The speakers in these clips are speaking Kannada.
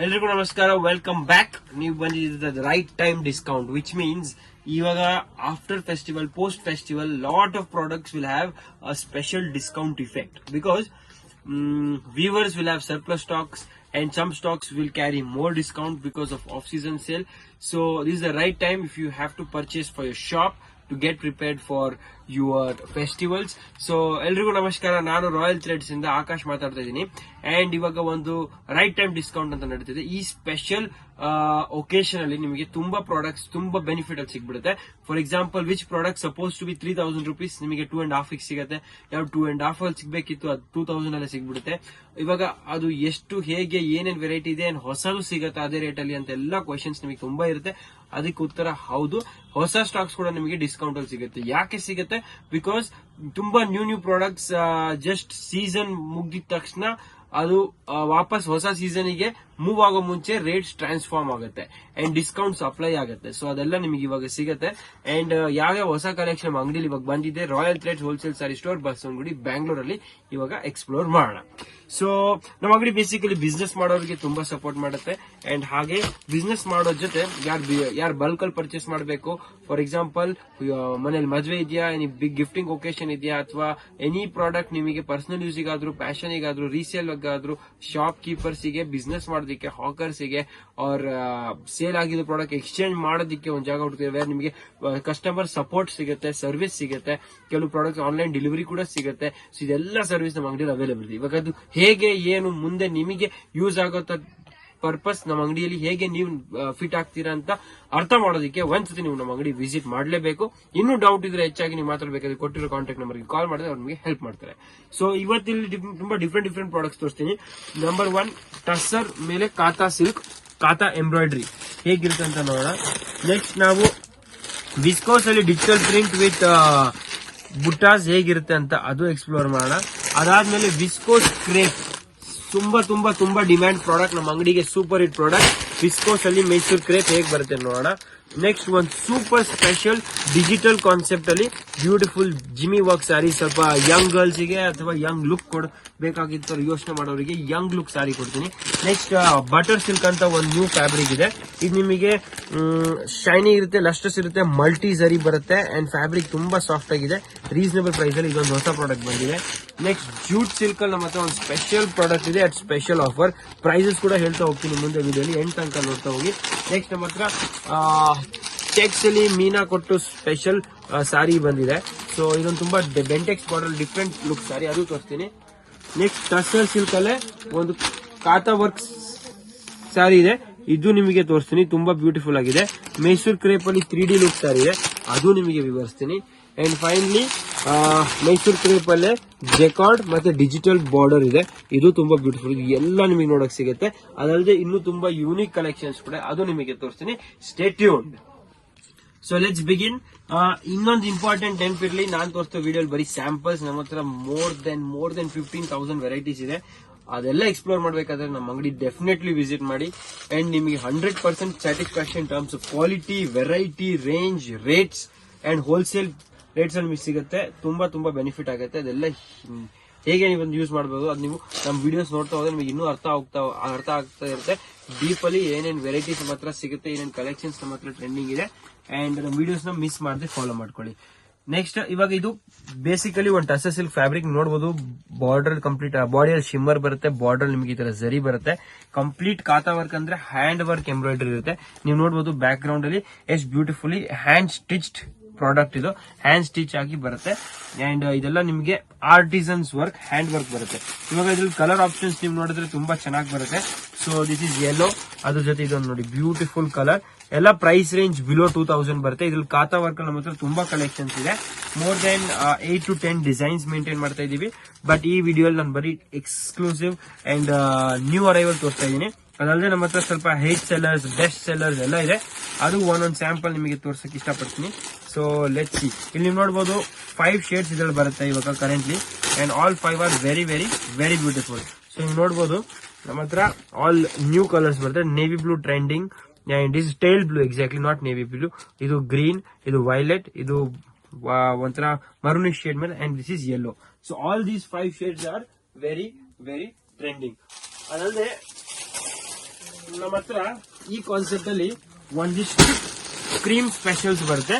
ಎಲ್ರಿಗೂ ನಮಸ್ಕಾರ, ವೆಲ್ಕಮ್ ಬ್ಯಾಕ್. ನೀವು ಬಂದಿದ್ದ right time discount, which means ಇವಾಗ after festival, post festival, lot of products will have a special discount effect because viewers will have surplus stocks and some stocks will carry more discount because of off-season sale. So this is the right time if you have to purchase for your shop to get prepared for your festivals. So ಎಲ್ರಿಗೂ ನಮಸ್ಕಾರ, ನಾನು ರಾಯಲ್ ಥ್ರೆಡ್ಸ್ ಇಂದ ಆಕಾಶ್ ಮಾತಾಡ್ತಾ ಇದ್ದೀನಿ. ಅಂಡ್ ಇವಾಗ ಒಂದು ರೈಟ್ ಟೈಮ್ ಡಿಸ್ಕೌಂಟ್ ಅಂತ ನಡೀತಿದೆ. ಈ ಸ್ಪೆಷಲ್ ಒಕೇಶನ್ ಅಲ್ಲಿ ನಿಮಗೆ ತುಂಬಾ ಪ್ರಾಡಕ್ಟ್ಸ್, ತುಂಬಾ ಬೆನಿಫಿಟ್ ಅಲ್ಲಿ ಸಿಗ್ಬಿಡುತ್ತೆ. For example, which product suppose to be 3000 rupees ನಿಮಗೆ 2.5 ಸಿಗುತ್ತೆ. ಯಾವ 2.5 ಅಲ್ಲಿ ಸಿಗ್ಬೇಕಿತ್ತು ಅದು 2000 ಅಲ್ಲೇ ಸಿಗ್ಬಿಡುತ್ತೆ. ಇವಾಗ ಅದು ಎಷ್ಟು, ಹೇಗೆ, ಏನೇನ್ ವೆರೈಟಿ ಇದೆ, ಹೊಸದು ಸಿಗುತ್ತೆ ಅದೇ ರೇಟ್ ಅಲ್ಲಿ ಅಂತ ಎಲ್ಲ ಕ್ವಶನ್ಸ್ ನಿಮಗೆ ತುಂಬಾ ಇರುತ್ತೆ. ಅದಕ್ಕೆ ಉತ್ತರ ಹೌದು, ಹೊಸ ಸ್ಟಾಕ್ಸ್ ಕೂಡ ನಿಮಗೆ ಡಿಸ್ಕೌಂಟ್ ಅಲ್ಲಿ ಸಿಗುತ್ತೆ. ಯಾಕೆ ಸಿಗುತ್ತೆ? ಬಿಕಾಸ್ ತುಂಬಾ ನ್ಯೂ ಪ್ರಾಡಕ್ಟ್ಸ್ ಜಸ್ಟ್ ಸೀಸನ್ ಮುಗ್ದಿದ ತಕ್ಷಣ ಅದು ವಾಪಸ್ ಹೊಸ ಸೀಸನ್ ಗೆ ಮೂವ್ ಆಗೋ ಮುಂಚೆ ರೇಟ್ಸ್ ಟ್ರಾನ್ಸ್ಫಾರ್ಮ್ ಆಗುತ್ತೆ ಅಂಡ್ ಡಿಸ್ಕೌಂಟ್ಸ್ ಅಪ್ಲೈ ಆಗುತ್ತೆ. ಸೊ ಅದೆಲ್ಲ ನಿಮಗೆ ಇವಾಗ ಸಿಗುತ್ತೆ. ಅಂಡ್ ಯಾವ್ಯಾವ ಹೊಸ ಕಲೆಕ್ಷನ್ ಅಂಗಡಿಲಿ ಇವಾಗ ಬಂದಿದೆ, Royal Threads wholesale sari store, Basavanagudi, ಬ್ಯಾಂಗ್ಳೂರಲ್ಲಿ ಇವಾಗ ಎಕ್ಸ್ಪ್ಲೋರ್ ಮಾಡೋಣ. ಸೊ ನಮ್ಮ ಅಂಗಡಿ ಬೇಸಿಕಲಿ ಬಿಸ್ನೆಸ್ ಮಾಡೋರಿಗೆ ತುಂಬಾ ಸಪೋರ್ಟ್ ಮಾಡುತ್ತೆ. ಅಂಡ್ ಹಾಗೆ ಬಿಸ್ನೆಸ್ ಮಾಡೋ ಜೊತೆ ಯಾರು ಬಲ್ಕ್ ಅಲ್ಲಿ ಪರ್ಚೇಸ್ ಮಾಡಬೇಕು, ಫಾರ್ ಎಕ್ಸಾಂಪಲ್ ಮನೇಲಿ ಮದುವೆ ಇದೆಯಾ, ಎನಿ ಬಿಗ್ ಗಿಫ್ಟಿಂಗ್ ಒಕೇಶನ್ ಇದೆಯಾ, ಅಥವಾ ಎನಿ ಪ್ರಾಡಕ್ಟ್ ನಿಮಗೆ ಪರ್ಸನಲ್ ಯೂಸಿಗಾದ್ರೂ, ಪ್ಯಾಷನಿಗಾದ್ರೂ, ರೀಸೇಲ್ ಆದ್ರೂ, ಶಾಪ್ ಕೀಪರ್ಸ್ ಗೆ, ಬಿಸ್ನೆಸ್ ಮಾಡೋದಕ್ಕೆ, ಹಾಕರ್ಸ್ ಗೆ, ಆರ್ ಸೇಲ್ ಆಗಿರೋ ಪ್ರಾಡಕ್ಟ್ ಎಕ್ಸ್ಚೇಂಜ್ ಮಾಡೋದಕ್ಕೆ ಒಂದು ಜಾಗ ಹುಡುಕಿದ್ರೆ ನಿಮಗೆ ಕಸ್ಟಮರ್ ಸಪೋರ್ಟ್ ಸಿಗುತ್ತೆ, ಸರ್ವಿಸ್ ಸಿಗುತ್ತೆ, ಕೆಲವು ಪ್ರಾಡಕ್ಟ್ ಆನ್ಲೈನ್ ಡೆಲಿವರಿ ಕೂಡ ಸಿಗುತ್ತೆ. ಸೊ ಇದೆಲ್ಲ ಸರ್ವಿಸ್ ನಮ್ಮ ಅಂಗಡಿಯಲ್ಲಿ ಅವೈಲೇಬಲ್ ಇದೆ. ಇವಾಗ ಅದು ಹೇಗೆ, ಏನು, ಮುಂದೆ ನಿಮಗೆ ಯೂಸ್ ಆಗೋ ಪರ್ಪಸ್ ನಮ್ಮ ಅಂಗಡಿಯಲ್ಲಿ ಹೇಗೆ ನೀವು ಫಿಟ್ ಆಗ್ತೀರಾ ಅಂತ ಅರ್ಥ ಮಾಡೋದಕ್ಕೆ ಒಂದ್ಸತಿ ನೀವು ನಮ್ಮ ಅಂಗಡಿ ವಿಸಿಟ್ ಮಾಡಲೇಬೇಕು. ಇನ್ನೂ ಡೌಟ್ ಇದ್ರೆ, ಹೆಚ್ಚಾಗಿ ನೀವು ಮಾತಾಡಬೇಕಾದ್ರೆ ಕೊಟ್ಟಿರೋ ಕಾಂಟ್ಯಾಕ್ಟ್ ನಂಬರ್ಗೆ ಕಾಲ್ ಮಾಡಿದ್ರೆ ಅವ್ರು ನಿಮಗೆ ಹೆಲ್ಪ್ ಮಾಡ್ತಾರೆ. ಸೊ ಇವತ್ತಿಲ್ಲಿ ತುಂಬಾ ಡಿಫ್ರೆಂಟ್ ಪ್ರಾಡಕ್ಟ್ಸ್ ತೋರಿಸ್ತೀನಿ. ನಂಬರ್ 1, ಟಸ್ಸರ್ ಮೇಲೆ ಕಾತಾ ಸಿಲ್ಕ್, ಕಾತಾ ಎಂಬ್ರಾಯ್ಡ್ರಿ ಹೇಗಿರುತ್ತೆ ಅಂತ ನೋಡೋಣ. ನೆಕ್ಸ್ಟ್ ನಾವು ವಿಸ್ಕೋಸ್ ಅಲ್ಲಿ ಡಿಜಿಟಲ್ ಪ್ರಿಂಟ್ ವಿತ್ ಬುಟ್ಟಾಸ್ ಹೇಗಿರುತ್ತೆ ಅಂತ ಅದು ಎಕ್ಸ್ಪ್ಲೋರ್ ಮಾಡೋಣ. ಅದಾದ್ಮೇಲೆ ವಿಸ್ಕೋಸ್ ಕ್ರೇಪ್, ತುಂಬಾ ಡಿಮ್ಯಾಂಡ್ ಪ್ರಾಡಕ್ಟ್, ನಮ್ಮ ಅಂಗಡಿಗೆ ಸೂಪರ್ ಹಿಟ್ ಪ್ರಾಡಕ್ಟ್. ವಿಸ್ಕೋಸ್ ಅಲ್ಲಿ ಮೈಸೂರ್ ಕ್ರೇಪ್ ಹೇಗೆ ಬರುತ್ತೆ ನೋಡೋಣ. ನೆಕ್ಸ್ಟ್ ಒಂದು ಸೂಪರ್ ಸ್ಪೆಷಲ್ ಡಿಜಿಟಲ್ ಕಾನ್ಸೆಪ್ಟ್ ಅಲ್ಲಿ ಬ್ಯೂಟಿಫುಲ್ ಜಿಮ್ಮಿ ವರ್ಕ್ ಸ್ಯಾರಿ, ಸ್ವಲ್ಪ ಯಂಗ್ ಗರ್ಲ್ಸ್ ಗೆ ಅಥವಾ ಯಂಗ್ ಲುಕ್ ಬೇಕಾಗಿತ್ತು ಯೋಚನೆ ಮಾಡೋರಿಗೆ ಯಂಗ್ ಲುಕ್ ಸ್ಯಾರಿ ಕೊಡ್ತೀನಿ. ನೆಕ್ಸ್ಟ್ ಬಟರ್ ಸಿಲ್ಕ್ ಅಂತ ಒಂದು ನ್ಯೂ ಫ್ಯಾಬ್ರಿಕ್ ಇದೆ. ಇದು ನಿಮಗೆ ಶೈನಿ ಇರುತ್ತೆ, ಲಸ್ಟರ್ಸ್ ಇರುತ್ತೆ, ಮಲ್ಟಿ ಝರಿ ಬರುತ್ತೆ ಅಂಡ್ ಫ್ಯಾಬ್ರಿಕ್ ತುಂಬಾ ಸಾಫ್ಟ್ ಆಗಿದೆ. ರೀಸನಬಲ್ ಪ್ರೈಸ್ ಅಲ್ಲಿ ಇದೊಂದು ಹೊಸ ಪ್ರಾಡಕ್ಟ್ ಬಂದಿದೆ. ನೆಕ್ಸ್ಟ್ ಜೂಟ್ ಸಿಲ್ಕ್ ಅಲ್ಲಿ ನಮ್ಮ ಹತ್ರ ಒಂದು ಸ್ಪೆಷಲ್ ಪ್ರಾಡಕ್ಟ್ ಇದೆ ಅಟ್ ಸ್ಪೆಷಲ್ ಆಫರ್. ಪ್ರೈಸಸ್ ಕೂಡ ಹೇಳ್ತಾ ಹೋಗ್ತೀನಿ ಮುಂದೆ ವಿಡಿಯೋಲಿ, ಎಂಡ್ ತನಕ ನೋಡ್ತಾ ಹೋಗಿ. ನೆಕ್ಸ್ಟ್ ನಮ್ಮ ಹತ್ರ ಚೆಕ್ಸ್ ಅಲ್ಲಿ ಮೀನಾ ಕೊಟ್ಟು ಸ್ಪೆಷಲ್ ಸಾರಿ ಬಂದಿದೆ. ಸೊ ಇದೊಂದು ತುಂಬಾ ಬೆಂಟೆಕ್ಸ್ ಬಾರ್ಡರ್ ಡಿಫ್ರೆಂಟ್ ಲುಕ್ ಸಾರಿ, ಅದು ತೋರಿಸ್ತೀನಿ. ನೆಕ್ಸ್ಟ್ ಟಸ್ಸರ್ ಸಿಲ್ಕ್ ಅಲ್ಲೇ ಒಂದು ಕಾತಾ ವರ್ಕ್ ಸಾರಿ ಇದೆ, ಇದು ನಿಮಗೆ ತೋರಿಸ್ತೀನಿ. ತುಂಬಾ ಬ್ಯೂಟಿಫುಲ್ ಆಗಿದೆ. ಮೈಸೂರ್ ಕ್ರೇಪ್ ಅಲ್ಲಿ 3D ಲುಕ್ ಸಾರಿ ಇದೆ, ಅದು ನಿಮಗೆ ವಿವರಿಸ್ತೀನಿ. ಅಂಡ್ ಫೈನಲಿ ಮೈಸೂರ್ ಕ್ರೇಪ್ ಅಲ್ಲೇ ಜೆಕಾರ್ಡ್ ಮತ್ತೆ ಡಿಜಿಟಲ್ ಬಾರ್ಡರ್ ಇದೆ, ಇದು ತುಂಬಾ ಬ್ಯೂಟಿಫುಲ್. ಎಲ್ಲ ನಿಮಗೆ ನೋಡಕ್ ಸಿಗುತ್ತೆ. ಅದಲ್ಲದೆ ಇನ್ನೂ ತುಂಬಾ ಯೂನಿಕ್ ಕಲೆಕ್ಷನ್ಸ್ ಕೂಡ, ಅದು ನಿಮಗೆ ತೋರಿಸ್ತೀನಿ. Stay tuned. So let's begin. ಇನ್ನೊಂದು ಇಂಪಾರ್ಟೆಂಟ್ ನೆನಪಿರ್ಲಿ, ನಾನು ತೋರಿಸ್ತಾ ವಿಡಿಯೋ ಬರೀ ಸ್ಯಾಂಪಲ್ಸ್. ನಮ್ಮ ಹತ್ರ ಮೋರ್ ದೆನ್ 15,000 ವೆರೈಟೀಸ್ ಇದೆ. ಅದೆಲ್ಲ ಎಕ್ಸ್ಪ್ಲೋರ್ ಮಾಡಬೇಕಾದ್ರೆ ನಮ್ಮ ಅಂಗಡಿ ಡೆಫಿನೆಟ್ಲಿ ವಿಸಿಟ್ ಮಾಡಿ. ಅಂಡ್ ನಿಮಗೆ 100% satisfaction terms of quality, variety, range, rates and wholesale rates ಅಲ್ಲಿ ನಿಮಗೆ ಸಿಗುತ್ತೆ. ತುಂಬಾ ಬೆನಿಫಿಟ್ ಆಗುತ್ತೆ. ಅದೆಲ್ಲ ಹೇಗೆ ನೀವು ಯೂಸ್ ಮಾಡಬಹುದು, ಅದು ನೀವು ನಮ್ಮ ವಿಡಿಯೋಸ್ ನೋಡ್ತಾ ಹೋದ್ರೆ ನಿಮಗೆ ಇನ್ನೂ ಅರ್ಥ ಆಗ್ತಾ ಇರುತ್ತೆ. ಡೀಪ್ ಅಲ್ಲಿ ಏನೇನ್ ವೆರೈಟೀಸ್ ನಮ್ಮ ಹತ್ರ ಸಿಗುತ್ತೆ, ಏನೇನ್ ಕಲೆಕ್ಷನ್ಸ್ ನಮ್ಮ ಹತ್ರ ಟ್ರೆಂಡಿಂಗ್ ಇದೆ, ಅಂಡ್ ನಮ್ಮ ವಿಡಿಯೋಸ್ ನ ಮಿಸ್ ಮಾಡದೆ ಫಾಲೋ ಮಾಡ್ಕೊಳ್ಳಿ. ನೆಕ್ಸ್ಟ್ ಇವಾಗ ಇದು ಬೇಸಿಕಲಿ ಒಂದು ಟಸ್ಸರ್ ಸಿಲ್ಕ್ ಫ್ಯಾಬ್ರಿಕ್ ನೋಡಬಹುದು. ಬಾರ್ಡರ್ ಕಂಪ್ಲೀಟ್ ಬಾಡಿಯಲ್ಲಿ ಶಿಮ್ಮರ್ ಬರುತ್ತೆ, ಬಾರ್ಡರ್ ನಿಮಗೆ ಈ ತರ ಝರಿ ಬರುತ್ತೆ. ಕಂಪ್ಲೀಟ್ ಕಾತಾ ವರ್ಕ್ ಅಂದ್ರೆ ಹ್ಯಾಂಡ್ ವರ್ಕ್ ಎಂಬ್ರಾಯ್ಡರಿ ಇರುತ್ತೆ. ನೀವು ನೋಡಬಹುದು ಬ್ಯಾಕ್ ಗ್ರೌಂಡ್ ಅಲ್ಲಿ ಎಷ್ಟು ಬ್ಯೂಟಿಫುಲಿ ಹ್ಯಾಂಡ್ ಸ್ಟಿಚ್ಡ್ ಪ್ರಾಡಕ್ಟ್, ಇದು ಹ್ಯಾಂಡ್ ಸ್ಟಿಚ್ ಆಗಿ ಬರುತ್ತೆ. ಅಂಡ್ ಇದೆಲ್ಲ ನಿಮಗೆ ಆರ್ಟಿಸನ್ಸ್ ವರ್ಕ್, ಹ್ಯಾಂಡ್ ವರ್ಕ್ ಬರುತ್ತೆ. ಇವಾಗ ಇದ್ರಲ್ಲಿ ಕಲರ್ ಆಪ್ಷನ್ಸ್ ನೀವು ನೋಡಿದ್ರೆ ತುಂಬಾ ಚೆನ್ನಾಗಿ ಬರುತ್ತೆ. ಸೊ ದಿಸ್ ಇಸ್ ಯೆಲ್ಲೋ, ಅದ್ರ ಜೊತೆ ಇದೊಂದು ನೋಡಿ ಬ್ಯೂಟಿಫುಲ್ ಕಲರ್. ಎಲ್ಲ ಪ್ರೈಸ್ ರೇಂಜ್ ಬಿಲೋ 2000 ಬರುತ್ತೆ. ಇದ್ರಲ್ಲಿ ಕಾತಾ ವರ್ಕ್ ನಮ್ಮ ಹತ್ರ ತುಂಬಾ ಕಲೆಕ್ಷನ್ಸ್ ಇದೆ. More than 8 to 10 designs maintain ಮಾಡ್ತಾ ಇದೀವಿ. ಬಟ್ ಈ ವಿಡಿಯೋಲಿ ನಾನು ಬರೀ ಎಕ್ಸ್ಕ್ಲೂಸಿವ್ ಅಂಡ್ ನ್ಯೂ ಅರೈವಲ್ ತೋರಿಸ್ತಾ ಇದ್ದೀನಿ. ಅದಲ್ಲದೆ ನಮ್ಮ ಹತ್ರ ಸ್ವಲ್ಪ ಹೇಟ್ ಸೆಲ್ಲರ್ಸ್, ಬೆಸ್ಟ್ ಸೆಲ್ಲರ್ಸ್ ಎಲ್ಲ ಇದೆ. ಅದು ಒಂದೊಂದು ಸ್ಯಾಂಪಲ್ ನಿಮಗೆ ತೋರ್ಸಕ್ ಇಷ್ಟಪಡ್ತೀನಿ. So let's see. ಇಲ್ಲಿ ನೀವು ನೋಡಬಹುದು 5 ಶೇಡ್ಸ್ ಇದ್ರಲ್ಲಿ ಬರುತ್ತೆ ಇವಾಗ currently, and all 5 are very beautiful. So ನೀವು ನೋಡಬಹುದು ನಮ್ಮ ಹತ್ರ ಆಲ್ ನ್ಯೂ ಕಲರ್ಸ್ ಬರುತ್ತೆ. Navy blue trending, and this teal blue, exactly not navy blue. ಇದು ಗ್ರೀನ್, ಇದು ವೈಲೆಟ್, ಇದು ಒಂಥರ ಮರೂನಿಶ್ ಶೇಡ್ ಮೇಲೆ, and this is yellow. So all these 5 shades are very trending. ಅದಲ್ಲದೆ ನಮ್ಮ ಹತ್ರ ಈ ಕಾನ್ಸೆಪ್ಟ್ ಅಲ್ಲಿ ಒಂದಿಷ್ಟು ಕ್ರೀಮ್ ಸ್ಪೆಷಲ್ಸ್ ಬರುತ್ತೆ.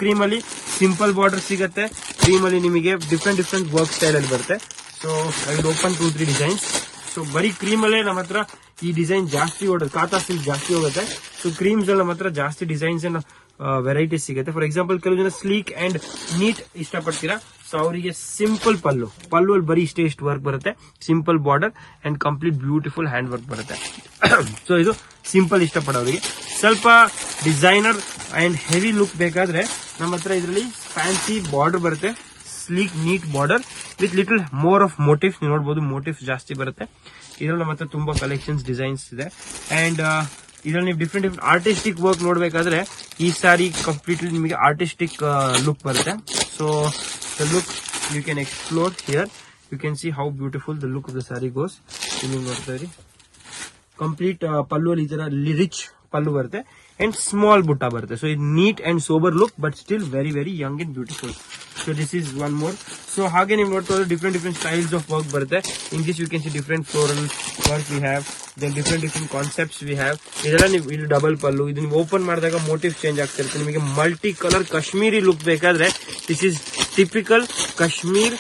ಕ್ರೀಮ್ ಅಲ್ಲಿ ಸಿಂಪಲ್ ಬಾರ್ಡರ್ ಸಿಗುತ್ತೆ. ಕ್ರೀಮ್ ಅಲ್ಲಿ ನಿಮಗೆ ಡಿಫ್ರೆಂಟ್ ವರ್ಕ್ ಸ್ಟೈಲ್ ಅಲ್ಲಿ ಬರುತ್ತೆ. So I will open 2-3 designs. So ಬರೀ ಕ್ರೀಮ್ ಅಲ್ಲೇ ನಮ್ಮ ಹತ್ರ ಈ ಡಿಸೈನ್ ಜಾಸ್ತಿ ಓಡುತ್ತೆ, ಕಾತಾ ಸಿಲ್ಕ್ ಜಾಸ್ತಿ ಹೋಗುತ್ತೆ. ಸೊ ಕ್ರೀಮ್ಸ್ ಅಲ್ಲಿ ನಮ್ಮ ಹತ್ರ ಜಾಸ್ತಿ ಡಿಸೈನ್ಸ್ ವೆರೈಟೀಸ್ ಸಿಗುತ್ತೆ. ಫಾರ್ ಎಕ್ಸಾಂಪಲ್ ಕೆಲವು ಜನ ಸ್ಲೀಕ್ ಅಂಡ್ ನೀಟ್ ಇಷ್ಟಪಡ್ತೀರಾ, ಸೊ ಅವರಿಗೆ ಸಿಂಪಲ್ ಪಲ್ಲು ಅಲ್ಲಿ ಬರೀ ಇಷ್ಟು ವರ್ಕ್ ಬರುತ್ತೆ, simple border and complete beautiful hand work ಬರುತ್ತೆ. ಸೊ ಇದು ಸಿಂಪಲ್ ಇಷ್ಟಪಡೋರಿಗೆ. ಸ್ವಲ್ಪ ಡಿಸೈನರ್ ಅಂಡ್ ಹೆವಿ ಲುಕ್ ಬೇಕಾದ್ರೆ ನಮ್ಮ ಹತ್ರ ಇದರಲ್ಲಿ ಫ್ಯಾನ್ಸಿ ಬಾರ್ಡರ್ ಬರುತ್ತೆ, sleek neat border with little more of motifs. ನೀವು ನೋಡಬಹುದು ಮೋಟಿವ್ಸ್ ಜಾಸ್ತಿ ಬರುತ್ತೆ. ಇದರಲ್ಲಿ ನಮ್ಮ ಹತ್ರ ತುಂಬಾ ಕಲೆಕ್ಷನ್ಸ್ ಡಿಸೈನ್ಸ್ ಇದೆ. ಅಂಡ್ ಇದರಲ್ಲಿ ನೀವು ಡಿಫ್ರೆಂಟ್ ಆರ್ಟಿಸ್ಟಿಕ್ ವರ್ಕ್ ನೋಡ್ಬೇಕಾದ್ರೆ ಈ ಸಾರಿ ಕಂಪ್ಲೀಟ್ಲಿ ನಿಮಗೆ ಆರ್ಟಿಸ್ಟಿಕ್ ಲುಕ್ ಬರುತ್ತೆ. So the look you can explore here. You can see how beautiful the look of the sari goes. ನೀವು ನೋಡ್ತಾ ಇರಿ ಕಂಪ್ಲೀಟ್ ಪಲ್ಲು ಅಲ್ಲಿ ಈ ತರ ರಿಚ್ ಪಲ್ಲು ಬರುತ್ತೆ ಅಂಡ್ ಸ್ಮಾಲ್ ಬುಟ್ಟ ಬರುತ್ತೆ. ಸೊ ಇದು neat and sober look but still very young and beautiful. So this is one more. So ಹಾಗೆ ನೀವು ನೋಡ್ತಾ ಇದ್ರೆ ಡಿಫ್ರೆಂಟ್ ಸ್ಟೈಲ್ಸ್ ಆಫ್ ವರ್ಕ್ ಬರುತ್ತೆ. In this you can see different floral work we have, then different concepts we have. ಇದೆಲ್ಲ ನೀವು ಇದು ಡಬಲ್ ಪಲ್ಲು, ಇದು ನೀವು ಓಪನ್ ಮಾಡಿದಾಗ ಮೋಟಿವ್ ಚೇಂಜ್ ಆಗ್ತಾ ಇರುತ್ತೆ. ನಿಮಗೆ ಮಲ್ಟಿ ಕಲರ್ ಕಾಶ್ಮೀರಿ ಲುಕ್ ಬೇಕಾದ್ರೆ this is typical Kashmir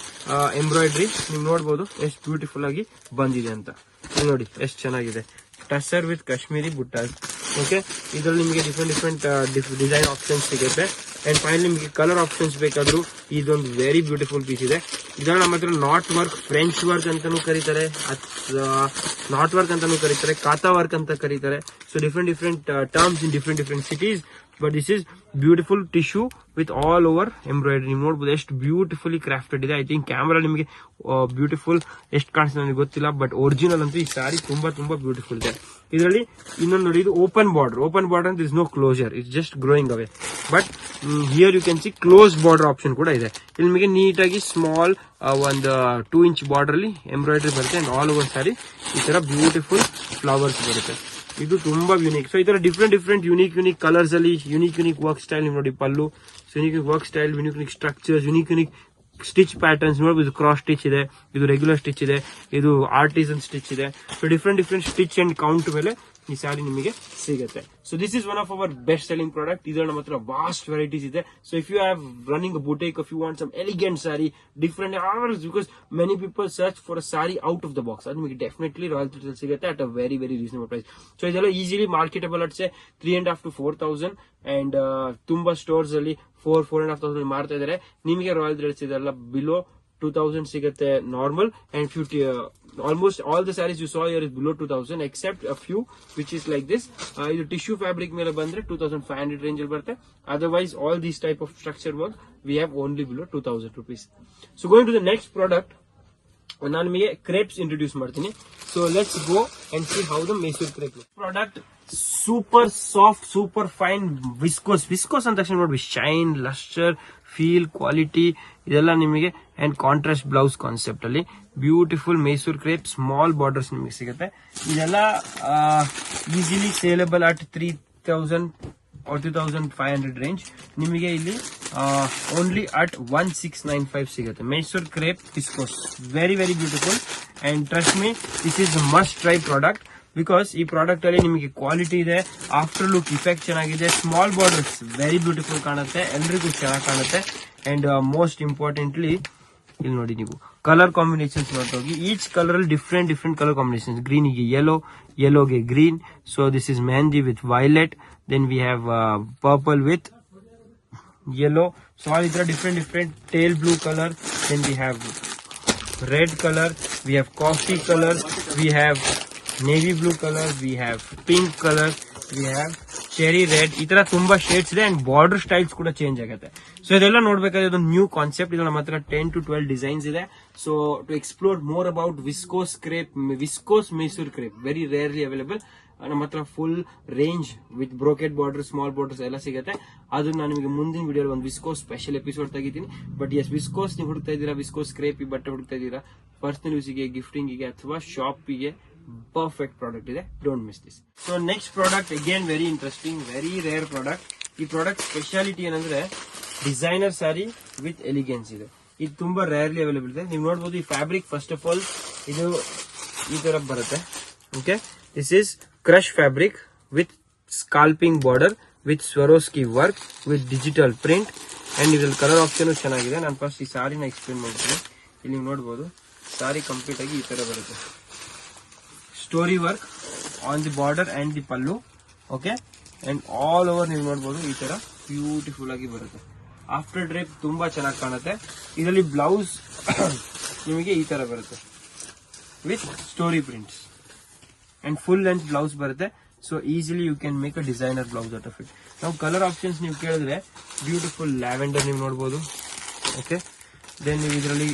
embroidery. ನೀವು ನೋಡಬಹುದು ಎಷ್ಟು ಬ್ಯೂಟಿಫುಲ್ ಆಗಿ ಬಂದಿದೆ ಅಂತ. ನೋಡಿ ಎಷ್ಟು ಚೆನ್ನಾಗಿದೆ, ಟಸರ್ ವಿತ್ ಕಾಶ್ಮೀರಿ ಬುಟ್ಟಾಸ್. ಓಕೆ, ಇದರಲ್ಲಿ ನಿಮಗೆ ಡಿಫ್ರೆಂಟ್ ಡಿಸೈನ್ ಆಪ್ಷನ್ಸ್ ಸಿಗುತ್ತೆ. ಅಂಡ್ ಫೈನಲಿ ನಿಮಗೆ ಕಲರ್ ಆಪ್ಷನ್ಸ್ ಬೇಕಾದ್ರೂ ಇದೊಂದು ವೆರಿ ಬ್ಯೂಟಿಫುಲ್ ಪೀಸ್ ಇದೆ. ಇದನ್ನ ನಮ್ಮ ಹತ್ರ ನಾಟ್ ವರ್ಕ್, ಫ್ರೆಂಚ್ ವರ್ಕ್ ಅಂತಾನೂ ಕರೀತಾರೆ, ನಾಟ್ ವರ್ಕ್ ಅಂತಾನೂ ಕರೀತಾರೆ, ಕಾತಾ ವರ್ಕ್ ಅಂತ ಕರೀತಾರೆ. So different terms in different cities. But this is beautiful tissue with all over embroidery. ನೀವು ನೋಡಬಹುದು ಎಷ್ಟು ಬ್ಯೂಟಿಫುಲಿ ಕ್ರಾಫ್ಟೆಡ್ ಇದೆ. ಐ ಥಿಂಕ್ ಕ್ಯಾಮ್ರಾ ನಿಮಗೆ ಬ್ಯೂಟಿಫುಲ್ ಎಷ್ಟು ಕಾಣಿಸ್ತದೆ ನನಗೆ ಗೊತ್ತಿಲ್ಲ, ಬಟ್ ಒರಿಜಿನಲ್ ಅಂತೂ ಈ ಸಾರಿ ತುಂಬಾ ಬ್ಯೂಟಿಫುಲ್ ಇದೆ. ಇದರಲ್ಲಿ ಇನ್ನೊಂದು ನೋಡಿ, ಇದು ಓಪನ್ ಬಾರ್ಡರ್ ಅಂತ is no closer, it's just growing away. But here you can see close border option ಕೂಡ ಇದೆ. ಇಲ್ಲಿ ನಿಮಗೆ ನೀಟಾಗಿ ಸ್ಮಾಲ್ ಒಂದು 2 ಇಂಚ್ ಬಾರ್ಡರ್ ಅಲ್ಲಿ ಎಂಬ್ರಾಯ್ಡ್ರಿ ಬರುತ್ತೆ ಅಂಡ್ ಆಲ್ ಓವರ್ ಸಾರಿ ಈ ತರ ಬ್ಯೂಟಿಫುಲ್ ಫ್ಲವರ್ಸ್ ಬರುತ್ತೆ. ಇದು ತುಂಬಾ ಯೂನಿಕ್. ಸೊ ಈ ತರ ಡಿಫ್ರೆಂಟ್ ಯೂನಿಕ್ ಕಲರ್ಸ್ ಅಲ್ಲಿ ಯೂನಿಕ್ ವರ್ಕ್ ಸ್ಟೈಲ್. ನೀವು ನೋಡಿ pallu, unique work style, unique structures, unique stitch patterns. ನೋಡಬಹುದು ಇದು ಕ್ರಾಸ್ ಸ್ಟಿಚ್ ಇದೆ, ಇದು ರೆಗ್ಯುಲರ್ ಸ್ಟಿಚ್ ಇದೆ, ಇದು ಆರ್ಟಿಸನ್ ಸ್ಟಿಚ್ ಇದೆ. So different stitch and count ಮೇಲೆ ಈ ಸಾರಿ ನಿಮಗೆ ಸಿಗುತ್ತೆ. So this is one of our best selling product. ಇದರಲ್ಲಿ ನಮ್ಮ ಹತ್ರ ವಾಸ್ಟ್ ವೆರೈಟೀಸ್ ಇದೆ. So if you have running a boutique, if you want some elegant sari, different because many people search for a sari out of the box, ಅದು ನಿಮಗೆ ಡೆಫಿನೆಟ್ಲಿ ರಾಯಲ್ ಟ್ರೀಟ್ಸ್ ಸಿಗುತ್ತೆ at a very reasonable price. So ಇದೆಲ್ಲ ಈಸಿಲಿ ಮಾರ್ಕೆಟಬಲ್ ಅಟ್ಸ್ 3.5 to 4,000 ಅಂಡ್ ತುಂಬಾ ಸ್ಟೋರ್ಸ್ ಅಲ್ಲಿ 4,500 ಮಾರ್ತಾ ಇದಾರೆ. ನಿಮಗೆ ರಾಯಲ್ ಟ್ರೀಟ್ಸ್ ಇದೆಲ್ಲ ಬಿಲೋ 2,000 ಸಿಗುತ್ತೆ normal. And almost all the sarees you saw here is below 2,000 except a few which is like this. ಇದು ಟಿಶ್ಯೂ ಫ್ಯಾಬ್ರಿಕ್ ಮೇಲೆ ಬಂದ್ರೆ 2,500 ರೇಂಜ್ ಅಲ್ಲಿ ಬರುತ್ತೆ. Otherwise all these type of structure work we have only below 2,000 rupees. So going to the next product, ನಾನು ನಿಮಗೆ ಕ್ರೇಪ್ಸ್ ಇಂಟ್ರೊಡ್ಯೂಸ್ ಮಾಡ್ತೀನಿ. So let's go and see how the Mysore crepe product. Super soft, super fine viscose ಅಂತ ತಕ್ಷಣ ನೋಡಿ ಶೈನ್, ಲಸ್ಟರ್, ಫೀಲ್, ಕ್ವಾಲಿಟಿ ಇದೆಲ್ಲ ನಿಮಗೆ. ಅಂಡ್ ಕಾಂಟ್ರಾಸ್ಟ್ ಬ್ಲೌಸ್ ಕಾನ್ಸೆಪ್ಟ್ ಅಲ್ಲಿ beautiful Mysore crepe small borders ನಿಮಗೆ ಸಿಗುತ್ತೆ. ಇದೆಲ್ಲ ಈಸಿಲಿ ಸೇಲೆಬಲ್ ಅಟ್ 3,000 or 2,500 ರೇಂಜ್. ನಿಮಗೆ ಇಲ್ಲಿ ಓನ್ಲಿ ಅಟ್ 1,695 ಸಿಗುತ್ತೆ. Mysore crepe viscose very beautiful and trust me this is must try product. Because ಈ ಪ್ರಾಡಕ್ಟ್ ಅಲ್ಲಿ ನಿಮಗೆ ಕ್ವಾಲಿಟಿ ಇದೆ, ಆಫ್ಟರ್ ಲುಕ್ ಇಫೆಕ್ಟ್ ಚೆನ್ನಾಗಿದೆ, ಸ್ಮಾಲ್ ಬಾರ್ಡರ್ಸ್ ವೆರಿ ಬ್ಯೂಟಿಫುಲ್ ಕಾಣುತ್ತೆ, ಎಲ್ರಿಗೂ ಚೆನ್ನಾಗಿ ಕಾಣುತ್ತೆ. ಅಂಡ್ ಮೋಸ್ಟ್ ಇಂಪಾರ್ಟೆಂಟ್ಲಿ ಇಲ್ಲಿ ನೋಡಿ ನೀವು ಕಲರ್ ಕಾಂಬಿನೇಷನ್ಸ್ ನೋಡ್ತಾ ಹೋಗಿ. ಈಚ್ ಕಲರ್ ಅಲ್ಲಿ ಡಿಫ್ರೆಂಟ್ ಕಲರ್ ಕಾಂಬಿನೇಷನ್ಸ್. ಗ್ರೀನಿಗೆ ಯೆಲ್ಲೋಗೆ green. So this is mehendi with violet. Then we have purple with yellow. So all is different tail blue color. Then we have red color, we have coffee color, we have navy blue color, we have pink color, we have cherry red. ಈ ತರ ತುಂಬಾ ಶೇಡ್ಸ್ ಇದೆ ಅಂಡ್ ಬಾರ್ಡರ್ ಸ್ಟೈಲ್ಸ್ ಕೂಡ ಚೇಂಜ್ ಆಗುತ್ತೆ. ಸೊ ಇದೆಲ್ಲ ನೋಡ್ಬೇಕಾದ್ರೆ ಇದೊಂದು ನ್ಯೂ ಕಾನ್ಸೆಪ್ಟ್. ಇದು ನಮ್ಮ ಹತ್ರ 10 to 12 ಡಿಸೈನ್ಸ್ ಇದೆ. So to explore more about viscose Mysore crepe very rarely available. ನಮ್ಮ ಹತ್ರ full range with brocade border, small borders ಎಲ್ಲ ಸಿಗುತ್ತೆ. ಅದು ನಾನು ನಿಮಗೆ ಮುಂದಿನ ವಿಡಿಯೋ ಒಂದು ವಿಸ್ಕೋಸ್ ಸ್ಪೆಷಲ್ ಎಪಿಸೋಡ್ ತೆಗಿತೀನಿ. ಬಟ್ ಎಸ್, ವಿಸ್ಕೋಸ್ ನೀವು ಹುಡುಕ್ತಾ ಇದ್ದೀರಾ, ವಿಸ್ಕೋಸ್ ಕ್ರೇಪ್ ಈ ಬಟ್ಟೆ ಹುಡುಕ್ತಾ ಇದ್ದೀರಾ, ಪರ್ಸನಲ್ ಯೂಸಿಗೆ, ಗಿಫ್ಟಿಂಗಿಗೆ ಅಥವಾ ಶಾಪಿಗೆ ಪರ್ಫೆಕ್ಟ್ ಪ್ರಾಡಕ್ಟ್ ಇದೆ. Don't miss this. So next product again very interesting, very rare product. ಈ ಪ್ರಾಡಕ್ಟ್ ಸ್ಪೆಷಾಲಿಟಿ ಏನಂದ್ರೆ ಡಿಸೈನರ್ ಸ್ಯಾರಿ ವಿತ್ ಎಲಿಗೆನ್ಸ್ ಇದೆ. ಇದು ತುಂಬಾ ರೇರ್ಲಿ ಅವೈಲೇಬಲ್ ಇದೆ. ನೀವು ನೋಡಬಹುದು ಈ ಫ್ಯಾಬ್ರಿಕ್ ಫಸ್ಟ್ ಆಫ್ ಆಲ್ ಇದು ಈ ತರ ಬರುತ್ತೆ. Okay, this is crush fabric with scalloping border with Swarovski work with digital print and ಇದ್ರಲ್ಲಿ ಕಲರ್ ಆಪ್ಷನ್ ಚೆನ್ನಾಗಿದೆ. ನಾನು ಫಸ್ಟ್ ಈ ಸಾರಿನ ಎಕ್ಸ್ಪ್ಲೇನ್ ಮಾಡ್ತೀನಿ. ಇಲ್ಲಿ ನೀವು ನೋಡಬಹುದು ಸಾರಿ ಕಂಪ್ಲೀಟ್ ಆಗಿ ಈ ತರ ಬರುತ್ತೆ. Story work on the border and the pallu, okay, and all over ನೀವು ನೋಡಬಹುದು ಈ ತರ ಬ್ಯೂಟಿಫುಲ್ ಆಗಿ ಬರುತ್ತೆ. ಆಫ್ಟರ್ ಡ್ರೇಪ್ ತುಂಬಾ ಚೆನ್ನಾಗಿ ಕಾಣುತ್ತೆ. ಇದರಲ್ಲಿ ಬ್ಲೌಸ್ ನಿಮಗೆ ಈ ತರ ಬರುತ್ತೆ with story prints and full length blouse ಬರುತ್ತೆ. So easily you can make a designer blouse out of it. ನಾವು ಕಲರ್ ಆಪ್ಷನ್ಸ್ ನೀವು ಕೇಳಿದ್ರೆ ಬ್ಯೂಟಿಫುಲ್ ಲ್ಯಾವೆಂಡರ್ ನೀವು ನೋಡಬಹುದು, ಓಕೆ. ದೆನ್ ನೀವು ಇದರಲ್ಲಿ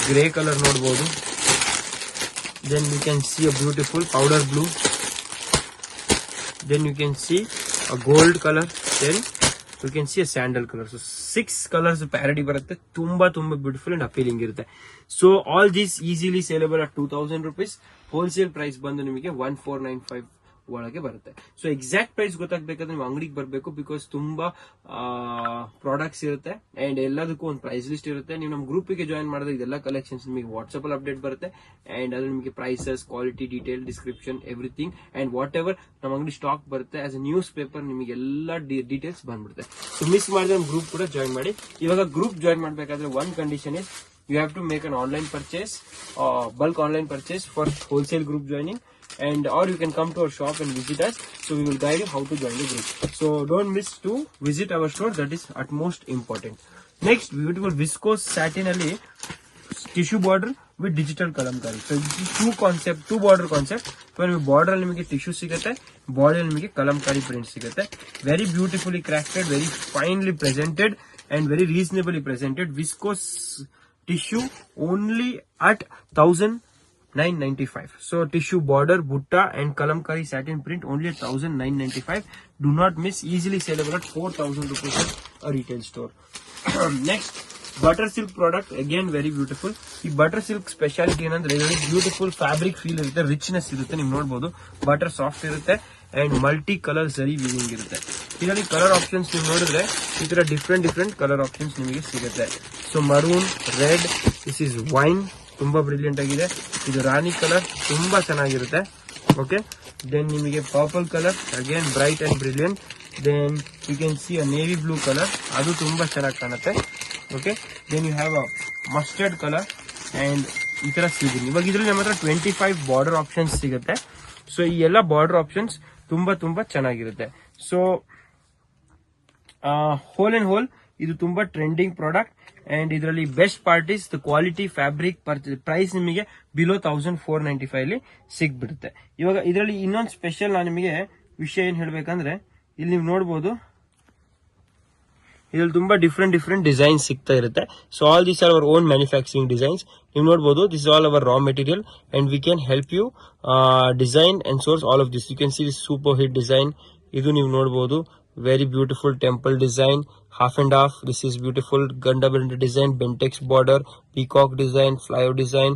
ಗ್ರೇ ಕಲರ್ ನೋಡಬಹುದು. Then you can see a beautiful powder blue. Then you can see a gold color. Then you can see a sandal color. So 6 colors parody ಬರುತ್ತೆ. ತುಂಬಾ ಬ್ಯೂಟಿಫುಲ್ ಅಂಡ್ ಅಪೀಲಿಂಗ್ ಇರುತ್ತೆ. So all these easily saleable at 2000 rupees. Wholesale price ಬಂದು ನಿಮಗೆ 1495 ಒಳಗೆ ಬರುತ್ತೆ. ಸೊ ಎಕ್ಸಾಕ್ಟ್ ಪ್ರೈಸ್ ಗೊತ್ತಾಗಬೇಕಾದ್ರೆ ನೀವು ಅಂಗಡಿಗೆ ಬರಬೇಕು. ಬಿಕಾಸ್ ತುಂಬಾ ಪ್ರಾಡಕ್ಟ್ಸ್ ಇರುತ್ತೆ ಅಂಡ್ ಎಲ್ಲದಕ್ಕೂ ಒಂದು ಪ್ರೈಸ್ ಲಿಸ್ಟ್ ಇರುತ್ತೆ. ನೀವು ನಮ್ಮ ಗ್ರೂಪಿಗೆ ಜಾಯಿನ್ ಮಾಡಿದ್ರೆ ಇದೆಲ್ಲ ಕಲೆಕ್ಷನ್ಸ್ ನಿಮಗೆ ವಾಟ್ಸ್ಆಪ್ ಅಲ್ಲಿ ಅಪ್ಡೇಟ್ ಬರುತ್ತೆ ಅಂಡ್ ಅದು ನಿಮಗೆ prices, quality, detail, description, everything and whatever ನಮ್ಮ ಅಂಗಡಿ ಸ್ಟಾಕ್ ಬರುತ್ತೆ ಆಸ್ ಅ ನ್ಯೂಸ್ ಪೇಪರ್ ನಿಮಗೆ ಎಲ್ಲ ಡೀಟೇಲ್ಸ್ ಬಂದ್ಬಿಡುತ್ತೆ. ಸೊ ಮಿಸ್ ಮಾಡಿದ್ರೆ ನಮ್ಮ ಗ್ರೂಪ್ ಕೂಡ ಜಾಯಿನ್ ಮಾಡಿ. ಇವಾಗ ಗ್ರೂಪ್ ಜಾಯಿನ್ ಮಾಡಬೇಕಾದ್ರೆ one condition is you have to make an online purchase, bulk online purchase for wholesale group joining, and or you can come to our shop and visit us. So we will guide you how to join the group. So don't miss to visit our store. That is at most important. Next, beautiful viscose satin ali tissue border with digital kalamkari. So this is two border concept. When we border ಅಲ್ಲಿ ನಿಮಗೆ ಟಿಶ್ಯೂ ಸಿಗುತ್ತೆ, ಬಾರ್ಡರ್ ಅಲ್ಲಿ ನಿಮಗೆ ಕಲಂಕಾರಿ ಪ್ರಿಂಟ್ ಸಿಗುತ್ತೆ. Very beautifully crafted, very finally presented and very reasonably presented. Viscose tissue only at 1995. So tissue border, butta and kalamkari satin print only at 1995. Do not miss. Easily saleable at 4000 rupees at a retail store. Next, butter silk product, again very beautiful. ಈ ಬಟರ್ ಸಿಲ್ಕ್ ಸ್ಪೆಷಾಲಿಟಿ ಏನಂದ್ರೆ ಇದರಲ್ಲಿ ಬ್ಯೂಟಿಫುಲ್ ಫ್ಯಾಬ್ರಿಕ್ ಫೀಲ್ ಇರುತ್ತೆ, ರಿಚ್ನೆಸ್ ಇರುತ್ತೆ. ನೀವು ನೋಡಬಹುದು ಬಟರ್ ಸಾಫ್ಟ್ ಇರುತ್ತೆ ಅಂಡ್ ಮಲ್ಟಿ ಕಲರ್ ಸರಿ ವೀವಿಂಗ್ ಇರುತ್ತೆ. ಇದರಲ್ಲಿ ಕಲರ್ ಆಪ್ಷನ್ಸ್ ನೀವು ನೋಡಿದ್ರೆ ಈ ತರ ಡಿಫ್ರೆಂಟ್ ಕಲರ್ ಆಪ್ಷನ್ಸ್ ನಿಮಗೆ ಸಿಗುತ್ತೆ. So maroon, red, this is wine, ತುಂಬಾ ಬ್ರಿಲಿಯಂಟ್ ಆಗಿದೆ. ಇದು ರಾಣಿ ಕಲರ್, ತುಂಬಾ ಚೆನ್ನಾಗಿರುತ್ತೆ, ಓಕೆ. ದೆನ್ ನಿಮಗೆ purple colour, again bright and brilliant. Then you can see a navy blue colour, ಅದು ತುಂಬಾ ಚೆನ್ನಾಗಿ ಕಾಣುತ್ತೆ, okay. Then you have a mustard colour and ಈ ತರ ಸಿಗುತ್ತೆ. ಇವಾಗ ಇದ್ರಲ್ಲಿ ನಮ್ಮ ಹತ್ರ 25 ಬಾರ್ಡರ್ ಆಪ್ಷನ್ಸ್ ಸಿಗುತ್ತೆ. ಸೊ ಈ ಎಲ್ಲ ಬಾರ್ಡರ್ ಆಪ್ಷನ್ಸ್ ತುಂಬಾ ಚೆನ್ನಾಗಿರುತ್ತೆ. ಸೊ ಹೋಲ್ ಅಂಡ್ ಹೋಲ್ ಇದು ತುಂಬಾ ಟ್ರೆಂಡಿಂಗ್ ಪ್ರಾಡಕ್ಟ್ ಅಂಡ್ ಇದರಲ್ಲಿ best part is the quality fabric. Price ನಿಮಗೆ ಬಿಲೋ 1495 ಅಲ್ಲಿ ಸಿಗ್ಬಿಡುತ್ತೆ. ಇವಾಗ ಇದರಲ್ಲಿ ಇನ್ನೊಂದು ಸ್ಪೆಷಲ್ ನಾನು ನಿಮಗೆ ವಿಷಯ ಏನ್ ಹೇಳ್ಬೇಕಂದ್ರೆ ಇಲ್ಲಿ ನೀವು ನೋಡಬಹುದು ಇದ್ರಲ್ಲಿ ತುಂಬಾ ಡಿಫ್ರೆಂಟ್ ಡಿಸೈನ್ಸ್ ಸಿಗ್ತಾ ಇರುತ್ತೆ. So all these are our own manufacturing designs. ನೀವು ನೋಡಬಹುದು this is all our raw material and we can help you design and source all of this. You can see this super hit design. ಇದು ನೀವು ನೋಡಬಹುದು very beautiful temple design, half and half. This is beautiful Ganda design, Bentex border, peacock design, flyover design.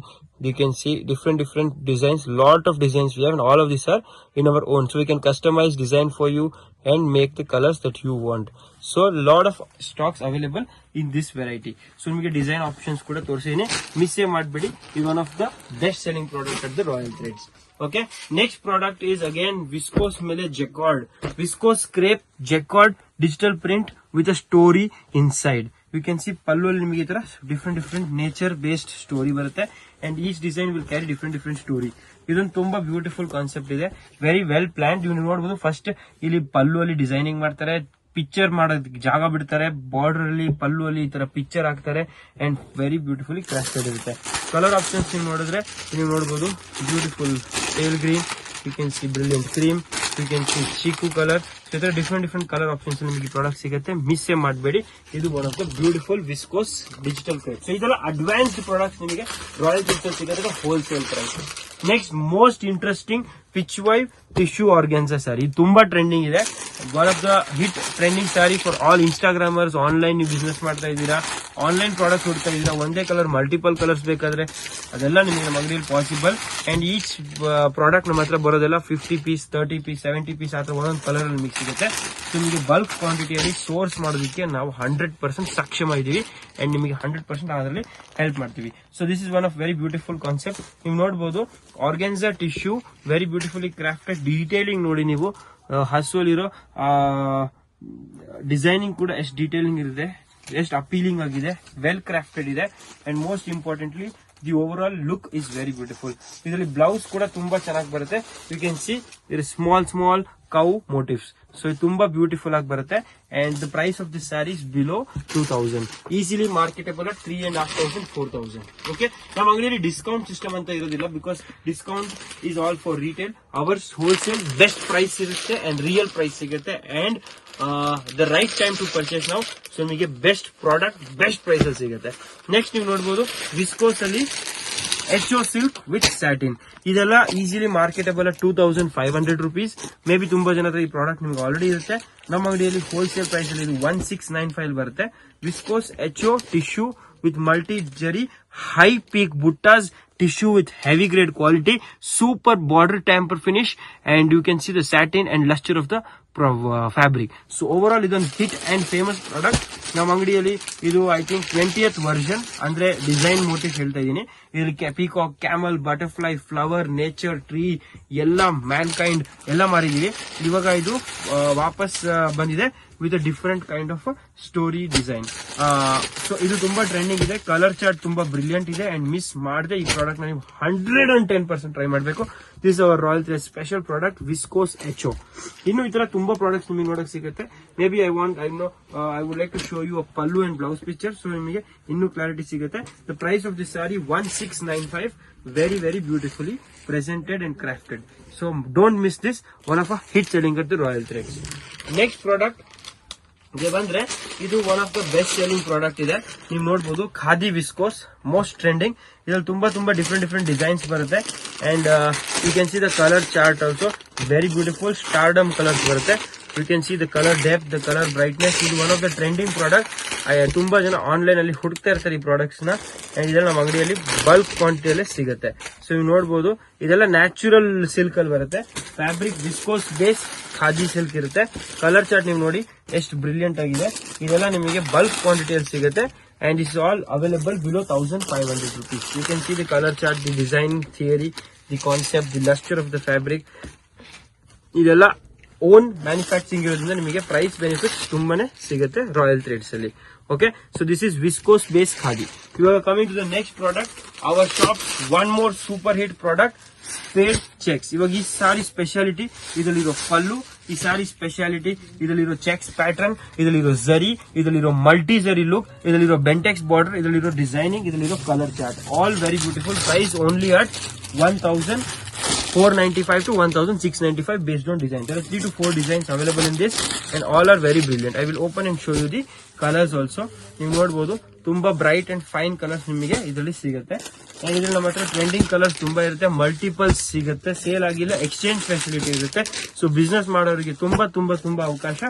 You can see different designs, lot of designs we have, and all of these are in our own. So we can customize design for you and make the colors that you want. So lot of stocks available in this variety. So ನಿಮಗೆ ಡಿಸೈನ್ ಆಪ್ಷನ್ಸ್ ಕೂಡ ತೋರಿಸಿದೀನಿ, ಮಿಸ್ ಮಾಡಬೇಡಿ. ಇದು one of the best selling product at the Royal Threads. Okay, next product is again viscose mele jacquard, viscose crepe jacquard digital print with a story inside. You can see pallu alli nimage itara different nature based story barutte and each design will carry different story. ಇದೊಂದು ತುಂಬಾ ಬ್ಯೂಟಿಫುಲ್ ಕಾನ್ಸೆಪ್ಟ್ ಇದೆ, ವೆರಿ ವೆಲ್ ಪ್ಲಾನ್ಡ್. ನೀವು ನೋಡಬಹುದು ಫಸ್ಟ್ ಇಲ್ಲಿ ಪಲ್ಲು ಅಲ್ಲಿ ಡಿಸೈನಿಂಗ್ ಮಾಡ್ತಾರೆ, ಪಿಕ್ಚರ್ ಮಾಡೋದಕ್ಕೆ ಜಾಗ ಬಿಡ್ತಾರೆ, ಬಾರ್ಡರ್ ಅಲ್ಲಿ ಪಲ್ಲು ಅಲ್ಲಿ ಈ ತರ ಪಿಕ್ಚರ್ ಹಾಕ್ತಾರೆ ಅಂಡ್ ವೆರಿ ಬ್ಯೂಟಿಫುಲಿ ಕ್ರಾಫ್ಟೆಡ್ ಇರುತ್ತೆ. ಕಲರ್ ಆಪ್ಷನ್ಸ್ ನೀವು ನೋಡಿದ್ರೆ ನೀವು ನೋಡಬಹುದು beautiful pale green, you can see brilliant cream, you can see chikoo colour. ಈ ತರ ಡಿಫ್ರೆಂಟ್ ಕಲರ್ ಆಪ್ಷನ್ಸ್ ನಿಮಗೆ ಪ್ರಾಡಕ್ಟ್ ಸಿಗುತ್ತೆ, ಮಿಸ್ ಮಾಡಬೇಡಿ. ಇದು one of the beautiful viscose digital crepe. So ಇದೆಲ್ಲ ಅಡ್ವಾನ್ಸ್ಡ್ ಪ್ರಾಡಕ್ಟ್ಸ್ ನಿಮಗೆ ರಾಯಲ್ ಥ್ರೆಡ್ಸ್ ಸಿಗುತ್ತೆ wholesale price. Next most interesting Pichwai tissue organza sari, ಇದು ತುಂಬಾ ಟ್ರೆಂಡಿಂಗ್ ಇದೆ. One of the hit trending sari for all Instagrammers. Online ನೀವು ಬಿಸ್ನೆಸ್ ಮಾಡ್ತಾ ಇದ್ದೀರಾ, ಆನ್ಲೈನ್ ಪ್ರಾಡಕ್ಟ್ ಹುಡ್ತಾ ಇದ್ದೀರಾ, ಒಂದೇ ಕಲರ್ ಮಲ್ಟಿಪಲ್ ಕಲರ್ಸ್ ಬೇಕಾದ್ರೆ ಅದೆಲ್ಲ ನಿಮಗೆ ನಮ್ಮ ಅಂಗಡಿಯಲ್ಲಿ ಪಾಸಿಬಲ್. ಅಂಡ್ ಈಚ್ ಪ್ರಾಡಕ್ಟ್ ನಮ್ಮ ಹತ್ರ ಬರೋದೆಲ್ಲ 50 ಪೀಸ್, 30 ಪೀಸ್, 70 ಪೀಸ್ ಆ ಥರ ಒಂದೊಂದು ಕಲರ್ ಅಲ್ಲಿ ಮಿಕ್ಸ್ ಸಿಗುತ್ತೆ. ಸೊ ನಿಮಗೆ ಬಲ್ಕ್ ಕ್ವಾಂಟಿಟಿಯಲ್ಲಿ ಸೋರ್ಸ್ ಮಾಡೋದಕ್ಕೆ ನಾವು 100% ಸಕ್ಷಮ ಇದ್ದೀವಿ ಅಂಡ್ ನಿಮಗೆ 100% ಅದರಲ್ಲಿ ಹೆಲ್ಪ್ ಮಾಡ್ತೀವಿ. So this is one of very beautiful concept. ನೀವು ನೋಡಬಹುದು organza tissue, very beautiful beautifully crafted detailing ನೋಡಿ ನೀವು ಹಸುವಲ್ಲಿರೋ ಡಿಸೈನಿಂಗ್ ಕೂಡ ಎಷ್ಟು ಡೀಟೇಲಿಂಗ್ ಇರುತ್ತೆ, ಎಷ್ಟು ಅಪೀಲಿಂಗ್ ಆಗಿದೆ, ವೆಲ್ ಕ್ರಾಫ್ಟೆಡ್ ಇದೆ and most importantly the overall look is very beautiful. ಇದರಲ್ಲಿ ಬ್ಲೌಸ್ ಕೂಡ ತುಂಬಾ ಚೆನ್ನಾಗಿ ಬರುತ್ತೆ. You can see here small cow motifs. So ಇದು ತುಂಬಾ ಬ್ಯೂಟಿಫುಲ್ ಆಗಿ ಬರುತ್ತೆ and the price of this sari is below 2000, easily marketable at 3,500 4,000. Okay, ನಮ್ಮ ಅಂಗಡಿಯಲ್ಲಿ ಡಿಸ್ಕೌಂಟ್ ಸಿಸ್ಟಮ್ ಅಂತ ಇರೋದಿಲ್ಲ, because discount is all for retail. Ours wholesale best price ಇರುತ್ತೆ ಅಂಡ್ ರಿಯಲ್ ಪ್ರೈಸ್ ಸಿಗುತ್ತೆ and the right time to purchase ನಾವು. ಸೊ ನಿಮಗೆ ಬೆಸ್ಟ್ ಪ್ರಾಡಕ್ಟ್ ಬೆಸ್ಟ್ ಪ್ರೈಸ್ ಅಲ್ಲಿ ಸಿಗುತ್ತೆ. ನೆಕ್ಸ್ಟ್ ನೀವು ನೋಡಬಹುದು ವಿಸ್ಕೋಸ್ ಅಲ್ಲಿ HO ಸಿಲ್ಕ್ ವಿತ್ ಸ್ಯಾಟಿನ್. ಇದೆಲ್ಲ easily marketable at 2,500 rupees. Maybe ತುಂಬಾ ಜನ ಈ ಪ್ರಾಡಕ್ಟ್ ನಿಮ್ಗೆ ಆಲ್ರೆಡಿ ಇರುತ್ತೆ. ನಮ್ಮ ಅಂಗಡಿಯಲ್ಲಿ ಹೋಲ್ಸೇಲ್ ಪ್ರೈಸ್ ಅಲ್ಲಿ ಇದು 1695 ಬರುತ್ತೆ. Viscose HO tissue with multi jari high peak buttas, tissue with heavy grade quality, super border tamper finish, and you can see the satin and luster of the fabric. So overall ಇದೊಂದು ಹಿಟ್ ಅಂಡ್ ಫೇಮಸ್ ಪ್ರಾಡಕ್ಟ್. ನಮ್ಮ ಅಂಗಡಿಯಲ್ಲಿ ಇದು ಐ ಥಿಂಕ್ 20th ವರ್ಷನ್, ಅಂದ್ರೆ ಡಿಸೈನ್ ಮೋಟಿವ್ ಹೇಳ್ತಾ ಇದೀನಿ. ಇದರಲ್ಲಿ peacock, camel, butterfly, flower, nature, tree ಎಲ್ಲ ಮ್ಯಾನ್ ಕೈಂಡ್ ಎಲ್ಲ ಮಾರಿದೀವಿ. ಇವಾಗ ಇದು ವಾಪಸ್ ಬಂದಿದೆ with a different kind of story design. So ಇದು ತುಂಬಾ ಟ್ರೆಂಡಿಂಗ್ ಇದೆ. ಕಲರ್ ಚಾರ್ಟ್ ತುಂಬಾ ಬ್ರಿಲಿಯಂಟ್ ಇದೆ ಅಂಡ್ ಮಿಸ್ ಮಾಡದೆ ಈ ಪ್ರಾಡಕ್ಟ್ ನ ನೀವು 110% ಟ್ರೈ ಮಾಡಬೇಕು. This our Royal Thread special product viscose HO. ಇನ್ನು ಈ ತರ ತುಂಬಾ ಪ್ರಾಡಕ್ಟ್ಸ್ ನಿಮಗೆ ನೋಡಕ್ ಸಿಗುತ್ತೆ. Maybe I would like to show you a pallu and blouse picture, so ನಿಮಗೆ ಇನ್ನೂ ಕ್ಲಾರಿಟಿ ಸಿಗುತ್ತೆ. The price of this sari 1695, very very beautifully presented and crafted. So don't miss this, one of a hit selling at the Royal Threads. Next product ಬಂದ್ರೆ ಇದು one of the best selling product ಇದೆ. ನೀವು ನೋಡಬಹುದು ಖಾದಿ ವಿಸ್ಕೋಸ್, ಮೋಸ್ಟ್ ಟ್ರೆಂಡಿಂಗ್. ಇದ್ರಲ್ಲಿ ತುಂಬಾ ಡಿಫರೆಂಟ್ ಡಿಸೈನ್ಸ್ ಬರುತ್ತೆ and you can see the colour chart also very beautiful stardom colours ಬರುತ್ತೆ. You can see the colour depth, the colour brightness. ಇದು one of the trending product. ತುಂಬಾ ಜನ ಆನ್ಲೈನ್ ಅಲ್ಲಿ ಹುಡುಕ್ತಾ ಇರ್ತಾರೆ ಈ ಪ್ರಾಡಕ್ಟ್ಸ್ ನ ಅಂಡ್ ಇದೆಲ್ಲ ನಮ್ಮ ಅಂಗಡಿಯಲ್ಲಿ ಬಲ್ಕ್ ಕ್ವಾಂಟಿಟಿಯಲ್ಲೇ ಸಿಗುತ್ತೆ. ಸೊ ನೀವು ನೋಡಬಹುದು ಇದೆಲ್ಲ ನ್ಯಾಚುರಲ್ ಸಿಲ್ಕ್ ಅಲ್ಲಿ ಬರುತ್ತೆ. Fabric viscose base khadi silk ಇರುತ್ತೆ. ಕಲರ್ ಚಾರ್ಟ್ ನೀವು ನೋಡಿ ಎಷ್ಟು ಬ್ರಿಲಿಯಂಟ್ ಆಗಿದೆ. ಇದೆಲ್ಲ ನಿಮಗೆ ಬಲ್ಕ್ ಕ್ವಾಂಟಿಟಿಯಲ್ಲಿ ಸಿಗುತ್ತೆ and this is all available below 1,500 rupees. You can see the color chart, the design theory, the concept, the luster of the fabric. ಇದೆಲ್ಲ ಓನ್ ಮ್ಯಾನುಫ್ಯಾಕ್ಚರಿಂಗ್ ಇರೋದ್ರಿಂದ ನಿಮಗೆ ಪ್ರೈಸ್ ಬೆನಿಫಿಟ್ ತುಂಬಾನೇ ಸಿಗುತ್ತೆ ರಾಯಲ್ ಥ್ರೆಡ್ಸ್ ಅಲ್ಲಿ. Okay, so this is viscose base khadi. ಇವಾಗ coming to the next product, our shop one more super hit product spade checks. ಇವಾಗ ಈ ಸಾರಿ ಸ್ಪೆಷಾಲಿಟಿ ಇದರಲ್ಲಿರೋ ಪಲ್ಲು, ಈ ಸಾರಿ ಸ್ಪೆಷಾಲಿಟಿ ಇದರಲ್ಲಿರೋ ಚೆಕ್ಸ್ ಪ್ಯಾಟರ್ನ್, ಇದರಲ್ಲಿರೋ ಝರಿ, ಇದರಲ್ಲಿರೋ ಮಲ್ಟಿ ಝರಿ ಲುಕ್, ಇದರಲ್ಲಿರೋ ಬೆಂಟೆಕ್ಸ್ ಬಾರ್ಡರ್, ಇದರಲ್ಲಿರೋ ಡಿಸೈನಿಂಗ್, ಇದರಲ್ಲಿರೋ colour chart, all very beautiful. Price only at 1,495 to 1,695 based on design. There are 3 to 4 designs available in this and all are very brilliant. I will open and show you the colors also. ನೀವು ನೋಡಬಹುದು ತುಂಬಾ ಬ್ರೈಟ್ ಅಂಡ್ ಫೈನ್ ಕಲರ್ಸ್ ನಿಮಗೆ ಇದರಲ್ಲಿ ಸಿಗುತ್ತೆ. ಇದ್ರಲ್ಲಿ ನಮ್ಮ ಹತ್ರ ಟ್ರೆಂಡಿಂಗ್ ಕಲರ್ಸ್ ತುಂಬಾ ಇರುತ್ತೆ, ಮಲ್ಟಿಪಲ್ಸ್ ಸಿಗುತ್ತೆ, ಸೇಲ್ ಆಗಿಲ್ಲ, ಎಕ್ಸ್ಚೇಂಜ್ ಫೆಸಿಲಿಟಿ ಇರುತ್ತೆ. ಸೊ ಬಿಸ್ನೆಸ್ ಮಾಡೋರಿಗೆ ತುಂಬಾ ಅವಕಾಶ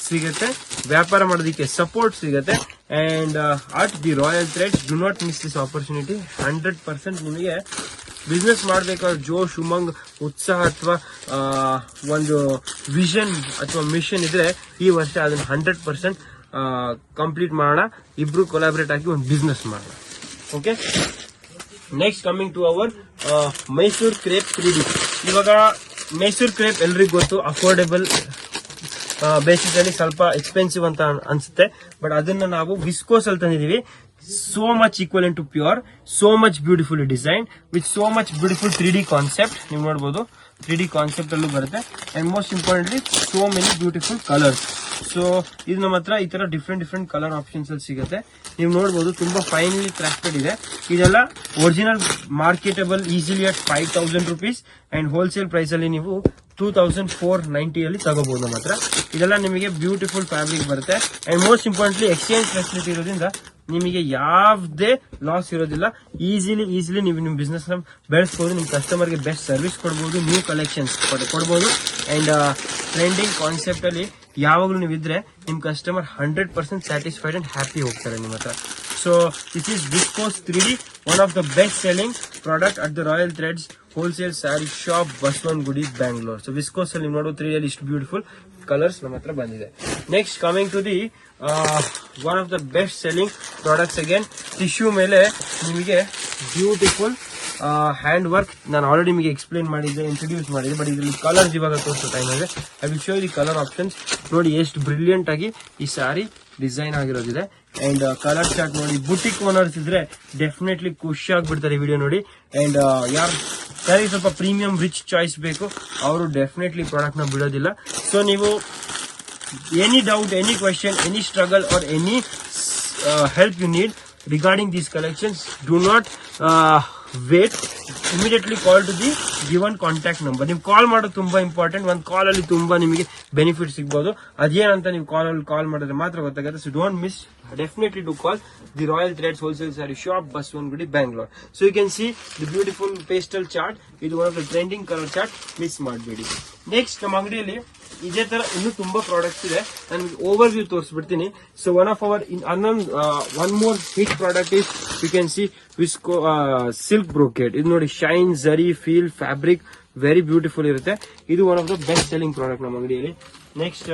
ಸಿಗುತ್ತೆ, ವ್ಯಾಪಾರ ಮಾಡೋದಕ್ಕೆ ಸಪೋರ್ಟ್ ಸಿಗುತ್ತೆ. And at the Royal Threads do not miss this opportunity. 100% ನಿಮಗೆ ಬಿಸ್ನೆಸ್ ಮಾಡಬೇಕಾದ್ರೆ ಜೋಶ್, ಉಮಂಗ್, ಉತ್ಸಾಹ ಅಥವಾ ಒಂದು ವಿಷನ್ ಅಥವಾ ಮಿಷನ್ ಇದ್ರೆ ಈ ವರ್ಷ ಅದನ್ನ 100% ಕಂಪ್ಲೀಟ್ ಮಾಡೋಣ. ಇಬ್ರು ಕೊಲಾಬರೇಟ್ ಆಗಿ ಒಂದು ಬಿಸ್ನೆಸ್ ಮಾಡೋಣ. Okay, next coming to our Mysore crepe 3D. ಇವಾಗ ಮೈಸೂರ್ ಕ್ರೇಪ್ ಎಲ್ರಿಗೂ ಗೊತ್ತು, ಅಫೋರ್ಡೆಬಲ್ ಬೇಸಿಸ್ ಅಲ್ಲಿ ಸ್ವಲ್ಪ ಎಕ್ಸ್ಪೆನ್ಸಿವ್ ಅಂತ ಅನ್ಸುತ್ತೆ, ಬಟ್ ಅದನ್ನ ನಾವು ವಿಸ್ಕೋಸ್ ಅಲ್ಲಿ ತಂದಿದೀವಿ. So much equivalent to pure, so much beautifully designed with so much beautiful 3D concept. ನೀವು ನೋಡಬಹುದು 3D ಕಾನ್ಸೆಪ್ಟ್ ಅಲ್ಲೂ ಬರುತ್ತೆ and most importantly so many beautiful colours. So ಇದು ನಮ್ಮ ಹತ್ರ ಈ ತರ ಡಿಫ್ರೆಂಟ್ ಕಲರ್ ಆಪ್ಷನ್ಸ್ ಅಲ್ಲಿ ಸಿಗುತ್ತೆ. ನೀವು ನೋಡಬಹುದು ತುಂಬಾ ಫೈನ್ಲಿ ಕ್ರಾಫ್ಟೆಡ್ ಇದೆ. ಇದೆಲ್ಲ original marketable easily at 5,000 rupees and wholesale price ಅಲ್ಲಿ ನೀವು 2,490 ಅಲ್ಲಿ ತಗೋಬಹುದು ನಮ್ಮ ಹತ್ರ. ಇದೆಲ್ಲ ನಿಮಗೆ ಬ್ಯೂಟಿಫುಲ್ ಫ್ಯಾಬ್ರಿಕ್ ಬರುತ್ತೆ and most importantly exchange facility ಇರೋದ್ರಿಂದ ನಿಮಗೆ ಯಾವುದೇ ಲಾಸ್ ಇರೋದಿಲ್ಲ. ಈಸಿಲಿ ನೀವು ನಿಮ್ಮ ಬಿಸ್ನೆಸ್ ನ ಬೆಳೆಸಬಹುದು, ನಿಮ್ಮ ಕಸ್ಟಮರ್ ಗೆ ಬೆಸ್ಟ್ ಸರ್ವಿಸ್ ಕೊಡಬಹುದು, ನ್ಯೂ ಕಲೆಕ್ಷನ್ಸ್ ಕೊಡಬಹುದು ಅಂಡ್ ಟ್ರೆಂಡಿಂಗ್ ಕಾನ್ಸೆಪ್ಟ್ ಅಲ್ಲಿ ಯಾವಾಗಲೂ ನೀವು ಇದ್ರೆ ನಿಮ್ ಕಸ್ಟಮರ್ 100% ಸ್ಯಾಟಿಸ್ಫೈಡ್ ಅಂಡ್ ಹ್ಯಾಪಿ ಹೋಗ್ತಾರೆ ನಿಮ್ಮ ಹತ್ರ. So this is viscose 3D, one of the best selling product at the Royal Threads wholesale sari shop, Basavanagudi, Bangalore. So viscose ಅಲ್ಲಿ ನೀವು ನೋಡೋ 3D ಅಲ್ಲಿ ಇಷ್ಟು ಬ್ಯೂಟಿಫುಲ್ ಕಲರ್ಸ್ ನಮ್ಮ ಹತ್ರ ಬಂದಿದೆ. Next coming to the one of the best selling products again tissue ಮೇಲೆ ನಿಮಗೆ ಬ್ಯೂಟಿಫುಲ್ ಹ್ಯಾಂಡ್ ವರ್ಕ್ ನಾನು ಆಲ್ರೆಡಿ ನಿಮಗೆ ಎಕ್ಸ್ಪ್ಲೇನ್ ಮಾಡಿದ್ದೆ, ಇಂಟ್ರೊಡ್ಯೂಸ್ ಮಾಡಿದ್ದೆ. ಬಟ್ ಇದರಲ್ಲಿ ಕಲರ್ಸ್ ಇವಾಗ ತೋರಿಸೋ ಟೈಮ್ ಇದೆ. I will show the colour options. ನೋಡಿ ಎಷ್ಟು ಬ್ರಿಲಿಯಂಟ್ ಆಗಿ ಈ ಸ್ಯಾರಿ ಡಿಸೈನ್ ಆಗಿರೋದಿದೆ. ಅಂಡ್ ಕಲರ್ ಚಾರ್ಟ್ ನೋಡಿ, ಬುಟಿಕ್ ಓನರ್ಸ್ ಇದ್ರೆ ಡೆಫಿನೆಟ್ಲಿ ಖುಷಿ ಆಗ್ಬಿಡ್ತಾರೆ ವಿಡಿಯೋ ನೋಡಿ. ಅಂಡ್ ಯಾರು ಸ್ವಲ್ಪ ಪ್ರೀಮಿಯಂ ರಿಚ್ ಚಾಯ್ಸ್ ಬೇಕು ಅವರು ಡೆಫಿನೆಟ್ಲಿ ಪ್ರಾಡಕ್ಟ್ ನ ಬಿಡೋದಿಲ್ಲ. ಸೊ ನೀವು any doubt, any question, any struggle or any help you need regarding these collections, do not wait. Immediately call to the given contact number. ನೀವು ಕಾಲ್ ಮಾಡೋದು ತುಂಬಾ ಇಂಪಾರ್ಟೆಂಟ್. ಒಂದು ಕಾಲ್ ಅಲ್ಲಿ ತುಂಬಾ ನಿಮಗೆ ಬೆನಿಫಿಟ್ ಸಿಗಬಹುದು. ಅದೇನಂತ ನೀವು ಕಾಲ್ ಮಾಡಿದ್ರೆ ಮಾತ್ರ ಗೊತ್ತಾಗುತ್ತೆ. So don't miss, definitely do call the Royal Threads wholesale sari shop, Basavanagudi, Bangalore. So you can see the beautiful pastel chart. ಇದು one of the trending colour chart, miss ಮಾಡಬೇಡಿ. ನೆಕ್ಸ್ಟ್ ನಮ್ಮ ಅಂಗಡಿಯಲ್ಲಿ ಇದೇ ತರ ಇನ್ನೂ ತುಂಬಾ ಪ್ರಾಡಕ್ಟ್ಸ್ ಇದೆ. ನಾನು ಓವರ್ ವ್ಯೂ ತೋರಿಸ್ಬಿಡ್ತೀನಿ. So one of our one more hit product is you can see viscose silk brocade. ಇದು ನೋಡಿ, ಶೈನ್, ಝರಿ, ಫೀಲ್, ಫ್ಯಾಬ್ರಿಕ್, ವೆರಿ ಬ್ಯೂಟಿಫುಲ್ ಇರುತ್ತೆ. ಇದು one of the best selling product ನಮ್ಮ ಅಂಗಡಿಯಲ್ಲಿ. ನೆಕ್ಸ್ಟ್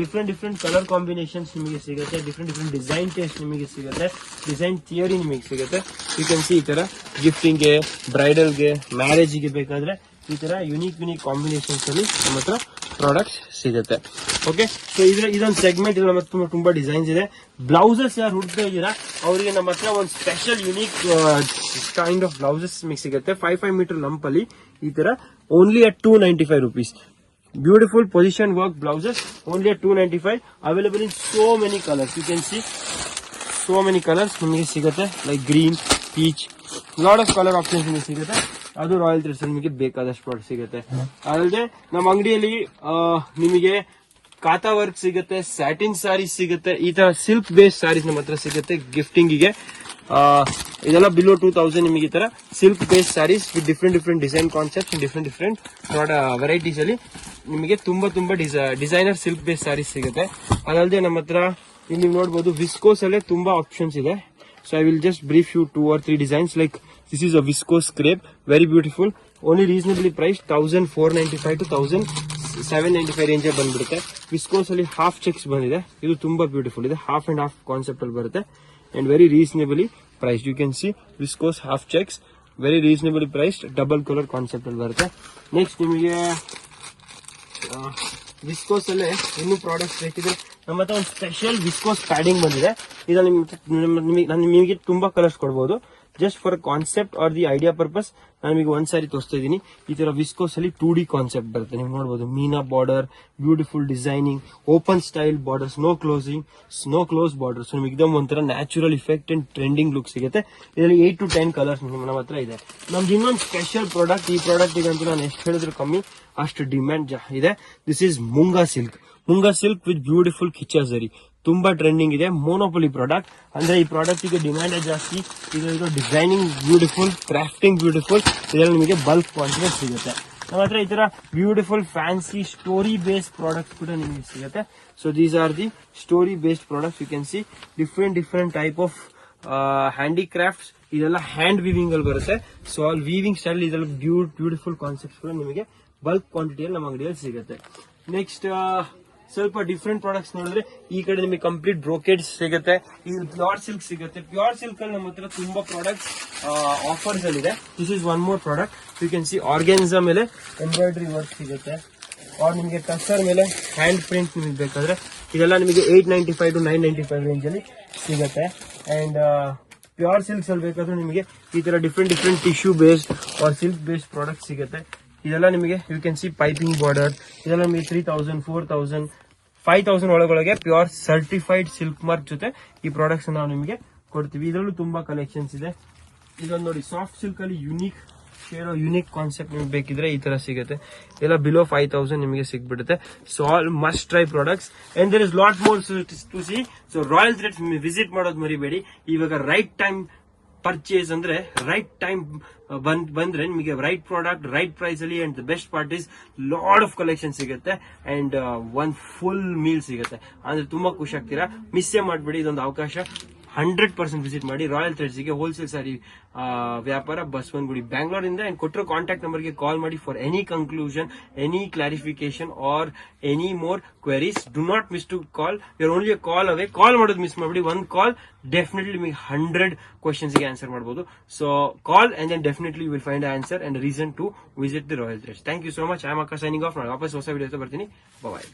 ಡಿಫ್ರೆಂಟ್ ಕಲರ್ ಕಾಂಬಿನೇಷನ್ಸ್ ನಿಮಗೆ ಸಿಗುತ್ತೆ. ಡಿಫ್ರೆಂಟ್ ಡಿಸೈನ್ ಟೇಸ್ಟ್ ನಿಮಗೆ ಸಿಗುತ್ತೆ. ಡಿಸೈನ್ ಥಿಯರಿ ನಿಮಗೆ ಸಿಗುತ್ತೆ. ಯು ಕ್ಯಾನ್ ಸಿ ಈ ತರ ಗಿಫ್ಟಿಂಗ್ಗೆ, ಬ್ರೈಡಲ್ಗೆ, ಮ್ಯಾರೇಜ್ಗೆ ಬೇಕಾದ್ರೆ ಈ ತರ ಯುನೀಕ್ ಕಾಂಬಿನೇಷನ್ಸ್ ಅಲ್ಲಿ ನಮ್ಮ ಹತ್ರ ಪ್ರಾಡಕ್ಟ್ಸ್ ಸಿಗುತ್ತೆ. ಓಕೆ, ಸೊ ಇದೊಂದು ಸೆಗ್ಮೆಂಟ್ ಇದೆ. ನಮ್ಮ ಹತ್ರ ತುಂಬಾ ಡಿಸೈನ್ಸ್ ಇದೆ. ಬ್ಲೌಸಸ್ ಯಾರು ಹುಡುಕ್ತಾ ಇದ್ದೀರಾ ಅವರಿಗೆ ನಮ್ಮ ಹತ್ರ ಒಂದು special unique kind of blouses ನಿಮಗೆ ಸಿಗುತ್ತೆ. 5 ಮೀಟರ್ ಲಂಪ್ ಅಲ್ಲಿ ಈ ತರ only at 295 rupees. Beautiful position work blouses only at 295. Available in so many colors. You can see so many colors ನಿಮಗೆ ಸಿಗುತ್ತೆ. Like green, peach, lot of colour options ನಿಮಗೆ ಸಿಗುತ್ತೆ. ಅದು ರಾಯಲ್ ಥ್ರೆಡ್ಸ್ ನಿಮಗೆ ಬೇಕಾದಷ್ಟು ಪ್ರಾಡಕ್ಟ್ ಸಿಗುತ್ತೆ. ಅಲ್ಲದೆ ನಮ್ಮ ಅಂಗಡಿಯಲ್ಲಿ ನಿಮಗೆ ಕಾತಾ ವರ್ಕ್ ಸಿಗುತ್ತೆ, ಸ್ಯಾಟಿನ್ ಸ್ಯಾರೀಸ್ ಸಿಗುತ್ತೆ, ಈ ತರ ಸಿಲ್ಕ್ ಬೇಸ್ಡ್ ಸ್ಯಾರೀಸ್ ನಮ್ಮ ಹತ್ರ ಸಿಗುತ್ತೆ ಗಿಫ್ಟಿಂಗಿಗೆ. ಇದೆಲ್ಲ ಬಿಲೋ 2000 ನಿಮಗೆ ಈ ತರ silk based sarees with different design concept, different varieties ಅಲ್ಲಿ ನಿಮಗೆ ತುಂಬಾ ಡಿಸೈನರ್ ಸಿಲ್ಕ್ ಬೇಸ್ಡ್ ಸ್ಯಾರೀಸ್ ಸಿಗುತ್ತೆ. ಅದಲ್ಲದೆ ನಮ್ಮ ಹತ್ರ ಇಲ್ಲಿ ನೀವು ನೋಡಬಹುದು ವಿಸ್ಕೋಸ್ ಅಲ್ಲೇ ತುಂಬಾ ಆಪ್ಷನ್ಸ್ ಇದೆ. So I will just brief you 2 or 3 designs. Like this is a viscose crepe, very beautiful, only reasonably price 1495 to 1795 range ಬಂದ್ಬಿಡುತ್ತೆ. ವಿಸ್ಕೋಸ್ ಅಲ್ಲಿ ಹಾಫ್ ಚೆಕ್ಸ್ ಬಂದಿದೆ. ಇದು ತುಂಬಾ ಬ್ಯೂಟಿಫುಲ್ ಇದೆ. ಹಾಫ್ ಅಂಡ್ ಹಾಫ್ ಕಾನ್ಸೆಪ್ಟ್ ಅಲ್ಲಿ ಬರುತ್ತೆ and very reasonably price. You can see viscose half checks, very reasonably price, double colour concept ಅಲ್ಲಿ ಬರುತ್ತೆ. ನೆಕ್ಸ್ಟ್ ನಿಮಗೆ ವಿಸ್ಕೋಸ್ ಅಲ್ಲೇ ಇನ್ನೂ ಪ್ರಾಡಕ್ಟ್ಸ್ ಬೇಕಿದ್ರೆ ನಮ್ಮ ಹತ್ರ ಒಂದು ಸ್ಪೆಷಲ್ ವಿಸ್ಕೋಸ್ ಪ್ಯಾಡಿಂಗ್ ಬಂದಿದೆ. ಇದರಲ್ಲಿ ನಾನು ನಿಮಗೆ ತುಂಬಾ ಕಲರ್ಸ್ ಕೊಡಬಹುದು. Just for concept R the idea purpose ನಾನು ನಿಮಗೆ ಒಂದ್ ಸಾರಿ ತೋರಿಸ್ತಾ ಇದ್ದೀನಿ. ಈ ತರ ವಿಸ್ಕೋಸ್ ಅಲ್ಲಿ 2D ಕಾನ್ಸೆಪ್ಟ್ ಬರುತ್ತೆ. ನೀವು ನೋಡಬಹುದು meena border, beautiful designing, open style borders, no close border. So ನಿಮಗೆ ಇದೊಂದು ಒಂಥರ natural effect and trending look ಸಿಗುತ್ತೆ. ಇದರಲ್ಲಿ 8 to 10 ಕಲರ್ಸ್ ನಮ್ಮ ಹತ್ರ ಇದೆ. ನಮ್ದು ಇನ್ನೊಂದು ಸ್ಪೆಷಲ್ ಪ್ರಾಡಕ್ಟ್. ಈ ಪ್ರಾಡಕ್ಟ್ ಈಗಂತೂ ನಾನು ಎಷ್ಟು ಹೇಳಿದ್ರು ಕಮ್ಮಿ, ಅಷ್ಟು ಡಿಮ್ಯಾಂಡ್ ಇದೆ. This is Munga silk with beautiful ಕಿಚ್ಚಾ ಝರಿ. ತುಂಬಾ ಟ್ರೆಂಡಿಂಗ್ ಇದೆ. ಮೋನೋಪೊಲಿ ಪ್ರಾಡಕ್ಟ್ ಅಂದ್ರೆ ಈ ಪ್ರಾಡಕ್ಟ್ ಗೆ ಡಿಮ್ಯಾಂಡ್ ಜಾಸ್ತಿ. ಇದು ಡಿಸೈನಿಂಗ್ ಬ್ಯೂಟಿಫುಲ್, ಕ್ರಾಫ್ಟಿಂಗ್ ಬ್ಯೂಟಿಫುಲ್. ಇದರಲ್ಲಿ ನಿಮಗೆ ಬಲ್ಕ್ ಕ್ವಾಂಟಿಟಿ ಸಿಗುತ್ತೆ. ನಮ್ಮ ಹತ್ರ ಈ ತರ beautiful fancy story based products ಕೂಡ ನಿಮಗೆ ಸಿಗುತ್ತೆ. So these are the story based products. You can see different type of handicrafts. ಇದೆಲ್ಲ ಹ್ಯಾಂಡ್ ವೀವಿಂಗ್ ಅಲ್ಲಿ ಬರುತ್ತೆ. ಸೊ ಆಲ್ ವೀವಿಂಗ್ ಸ್ಟೈಲ್ ಇದೆಲ್ಲ ಬ್ಯೂಟಿಫುಲ್ ಕಾನ್ಸೆಪ್ಟ್ಸ್ ಕೂಡ ನಿಮಗೆ ಬಲ್ಕ್ ಕ್ವಾಂಟಿಟಿಯಲ್ಲಿ ನಮ್ಮ ಅಂಗಡಿಯಲ್ಲಿ ಸಿಗುತ್ತೆ. ನೆಕ್ಸ್ಟ್ ಸ್ವಲ್ಪ ಡಿಫ್ರೆಂಟ್ ಪ್ರಾಡಕ್ಟ್ಸ್ ನೋಡಿದ್ರೆ ಈ ಕಡೆ ನಿಮಗೆ ಕಂಪ್ಲೀಟ್ ಬ್ರೋಕೆಡ್ಸ್ ಸಿಗುತ್ತೆ. ಇಲ್ಲಿ ಪ್ಯೂರ್ ಸಿಲ್ಕ್ ಸಿಗುತ್ತೆ. ಪ್ಯೂರ್ ಸಿಲ್ಕ್ ಅಲ್ಲಿ ನಮ್ಮ ಹತ್ರ ತುಂಬಾ ಪ್ರಾಡಕ್ಟ್ಸ್ ಆಫರ್ಸ್ ಅಲ್ಲಿ ಇದೆ. This is one more product. You can see organza ಮೇಲೆ ಎಂಬ್ರಾಯ್ಡ್ರಿ ವರ್ಕ್ ಸಿಗುತ್ತೆ. ಆರ್ ನಿಮಗೆ ಟಸ್ಸರ್ ಮೇಲೆ ಹ್ಯಾಂಡ್ ಪ್ರಿಂಟ್ ನಿಮಗೆ ಬೇಕಾದ್ರೆ ಇದೆಲ್ಲ ನಿಮಗೆ 895 to 995 ರೇಂಜ್ ಅಲ್ಲಿ ಸಿಗುತ್ತೆ. ಅಂಡ್ ಪ್ಯೂರ್ ಸಿಲ್ಕ್ಸ್ ಅಲ್ಲಿ ಬೇಕಾದ್ರೆ ನಿಮಗೆ ಈ ತರ different tissue based or silk based product ಸಿಗುತ್ತೆ. ಇದೆಲ್ಲ ನಿಮಗೆ you can see piping border. ಇದೆಲ್ಲ ನಿಮಗೆ 3000, 4000, 5000 ಒಳಗೊಳಗೆ ಪ್ಯೂರ್ ಸರ್ಟಿಫೈಡ್ ಸಿಲ್ಕ್ ಮಾರ್ಕ್ ಜೊತೆ ಈ ಪ್ರಾಡಕ್ಟ್ಸ್ ನಾವು ನಿಮಗೆ ಕೊಡ್ತೀವಿ. ಇದರಲ್ಲೂ ತುಂಬಾ ಕಲೆಕ್ಷನ್ಸ್ ಇದೆ. ಇದೊಂದು ನೋಡಿ, ಸಾಫ್ಟ್ ಸಿಲ್ಕ್ ಅಲ್ಲಿ ಯುನೀಕ್ ಕಾನ್ಸೆಪ್ಟ್ ನಿಮ್ಗೆ ಬೇಕಿದ್ರೆ ಈ ತರ ಸಿಗುತ್ತೆ. ಎಲ್ಲ ಬಿಲೋ 5000 ನಿಮಗೆ ಸಿಗ್ಬಿಡುತ್ತೆ. So all must try products and there is lot more to see. So Royal Threads visit ಮಾಡೋದು ಮರಿಬೇಡಿ. ಇವಾಗ ರೈಟ್ ಟೈಮ್ ಪರ್ಚೇಸ್ ಅಂದ್ರೆ ರೈಟ್ ಟೈಮ್ ಬಂದ್ರೆ ನಿಮಗೆ ರೈಟ್ ಪ್ರಾಡಕ್ಟ್ ರೈಟ್ ಪ್ರೈಸ್ ಅಲ್ಲಿ. And the best part is lot of collection ಸಿಗುತ್ತೆ ಅಂಡ್ ಒನ್ ಫುಲ್ ಮೀಲ್ ಸಿಗುತ್ತೆ. ಅಂದ್ರೆ ತುಂಬಾ ಖುಷಿ ಆಗ್ತೀರಾ. ಮಿಸ್ಸೇ ಮಾಡ್ಬೇಡಿ ಇದೊಂದು ಅವಕಾಶ. 100% ವಿಸಿಟ್ ಮಾಡಿ ರಾಯಲ್ ಥ್ರೆಡ್ಸ್ಗೆ ಹೋಲ್ಸೇಲ್ ಸಾರಿ ವ್ಯಾಪಾರ ಬಸವನಗುಡಿ ಬ್ಯಾಂಗ್ಳೂರಿಂದ. ಅಂಡ್ ಕೊಟ್ಟಿರೋ ಕಾಂಟ್ಯಾಕ್ಟ್ ನಂಬರ್ಗೆ ಕಾಲ್ ಮಾಡಿ for any conclusion, any clarification or any more queries. Do not miss to call, you are only a call away. Call ಮಾಡೋದು ಮಿಸ್ ಮಾಡಬೇಡಿ. ಒಂದು ಕಾಲ್ ಡೆಫಿನೆಟ್ಲಿ ನಿಮಗೆ 100 ಕ್ವಶನ್ಸ್ಗೆ ಆನ್ಸರ್ ಮಾಡಬಹುದು. So call and then definitely you will find answer and reason to visit the Royal Threads. Thank you so much. I am akka signing off. ನಾನು ವಾಪಸ್ ಹೊಸ ವಿಡಿಯೋ ಬರ್ತೀನಿ. ಬಾಯ್.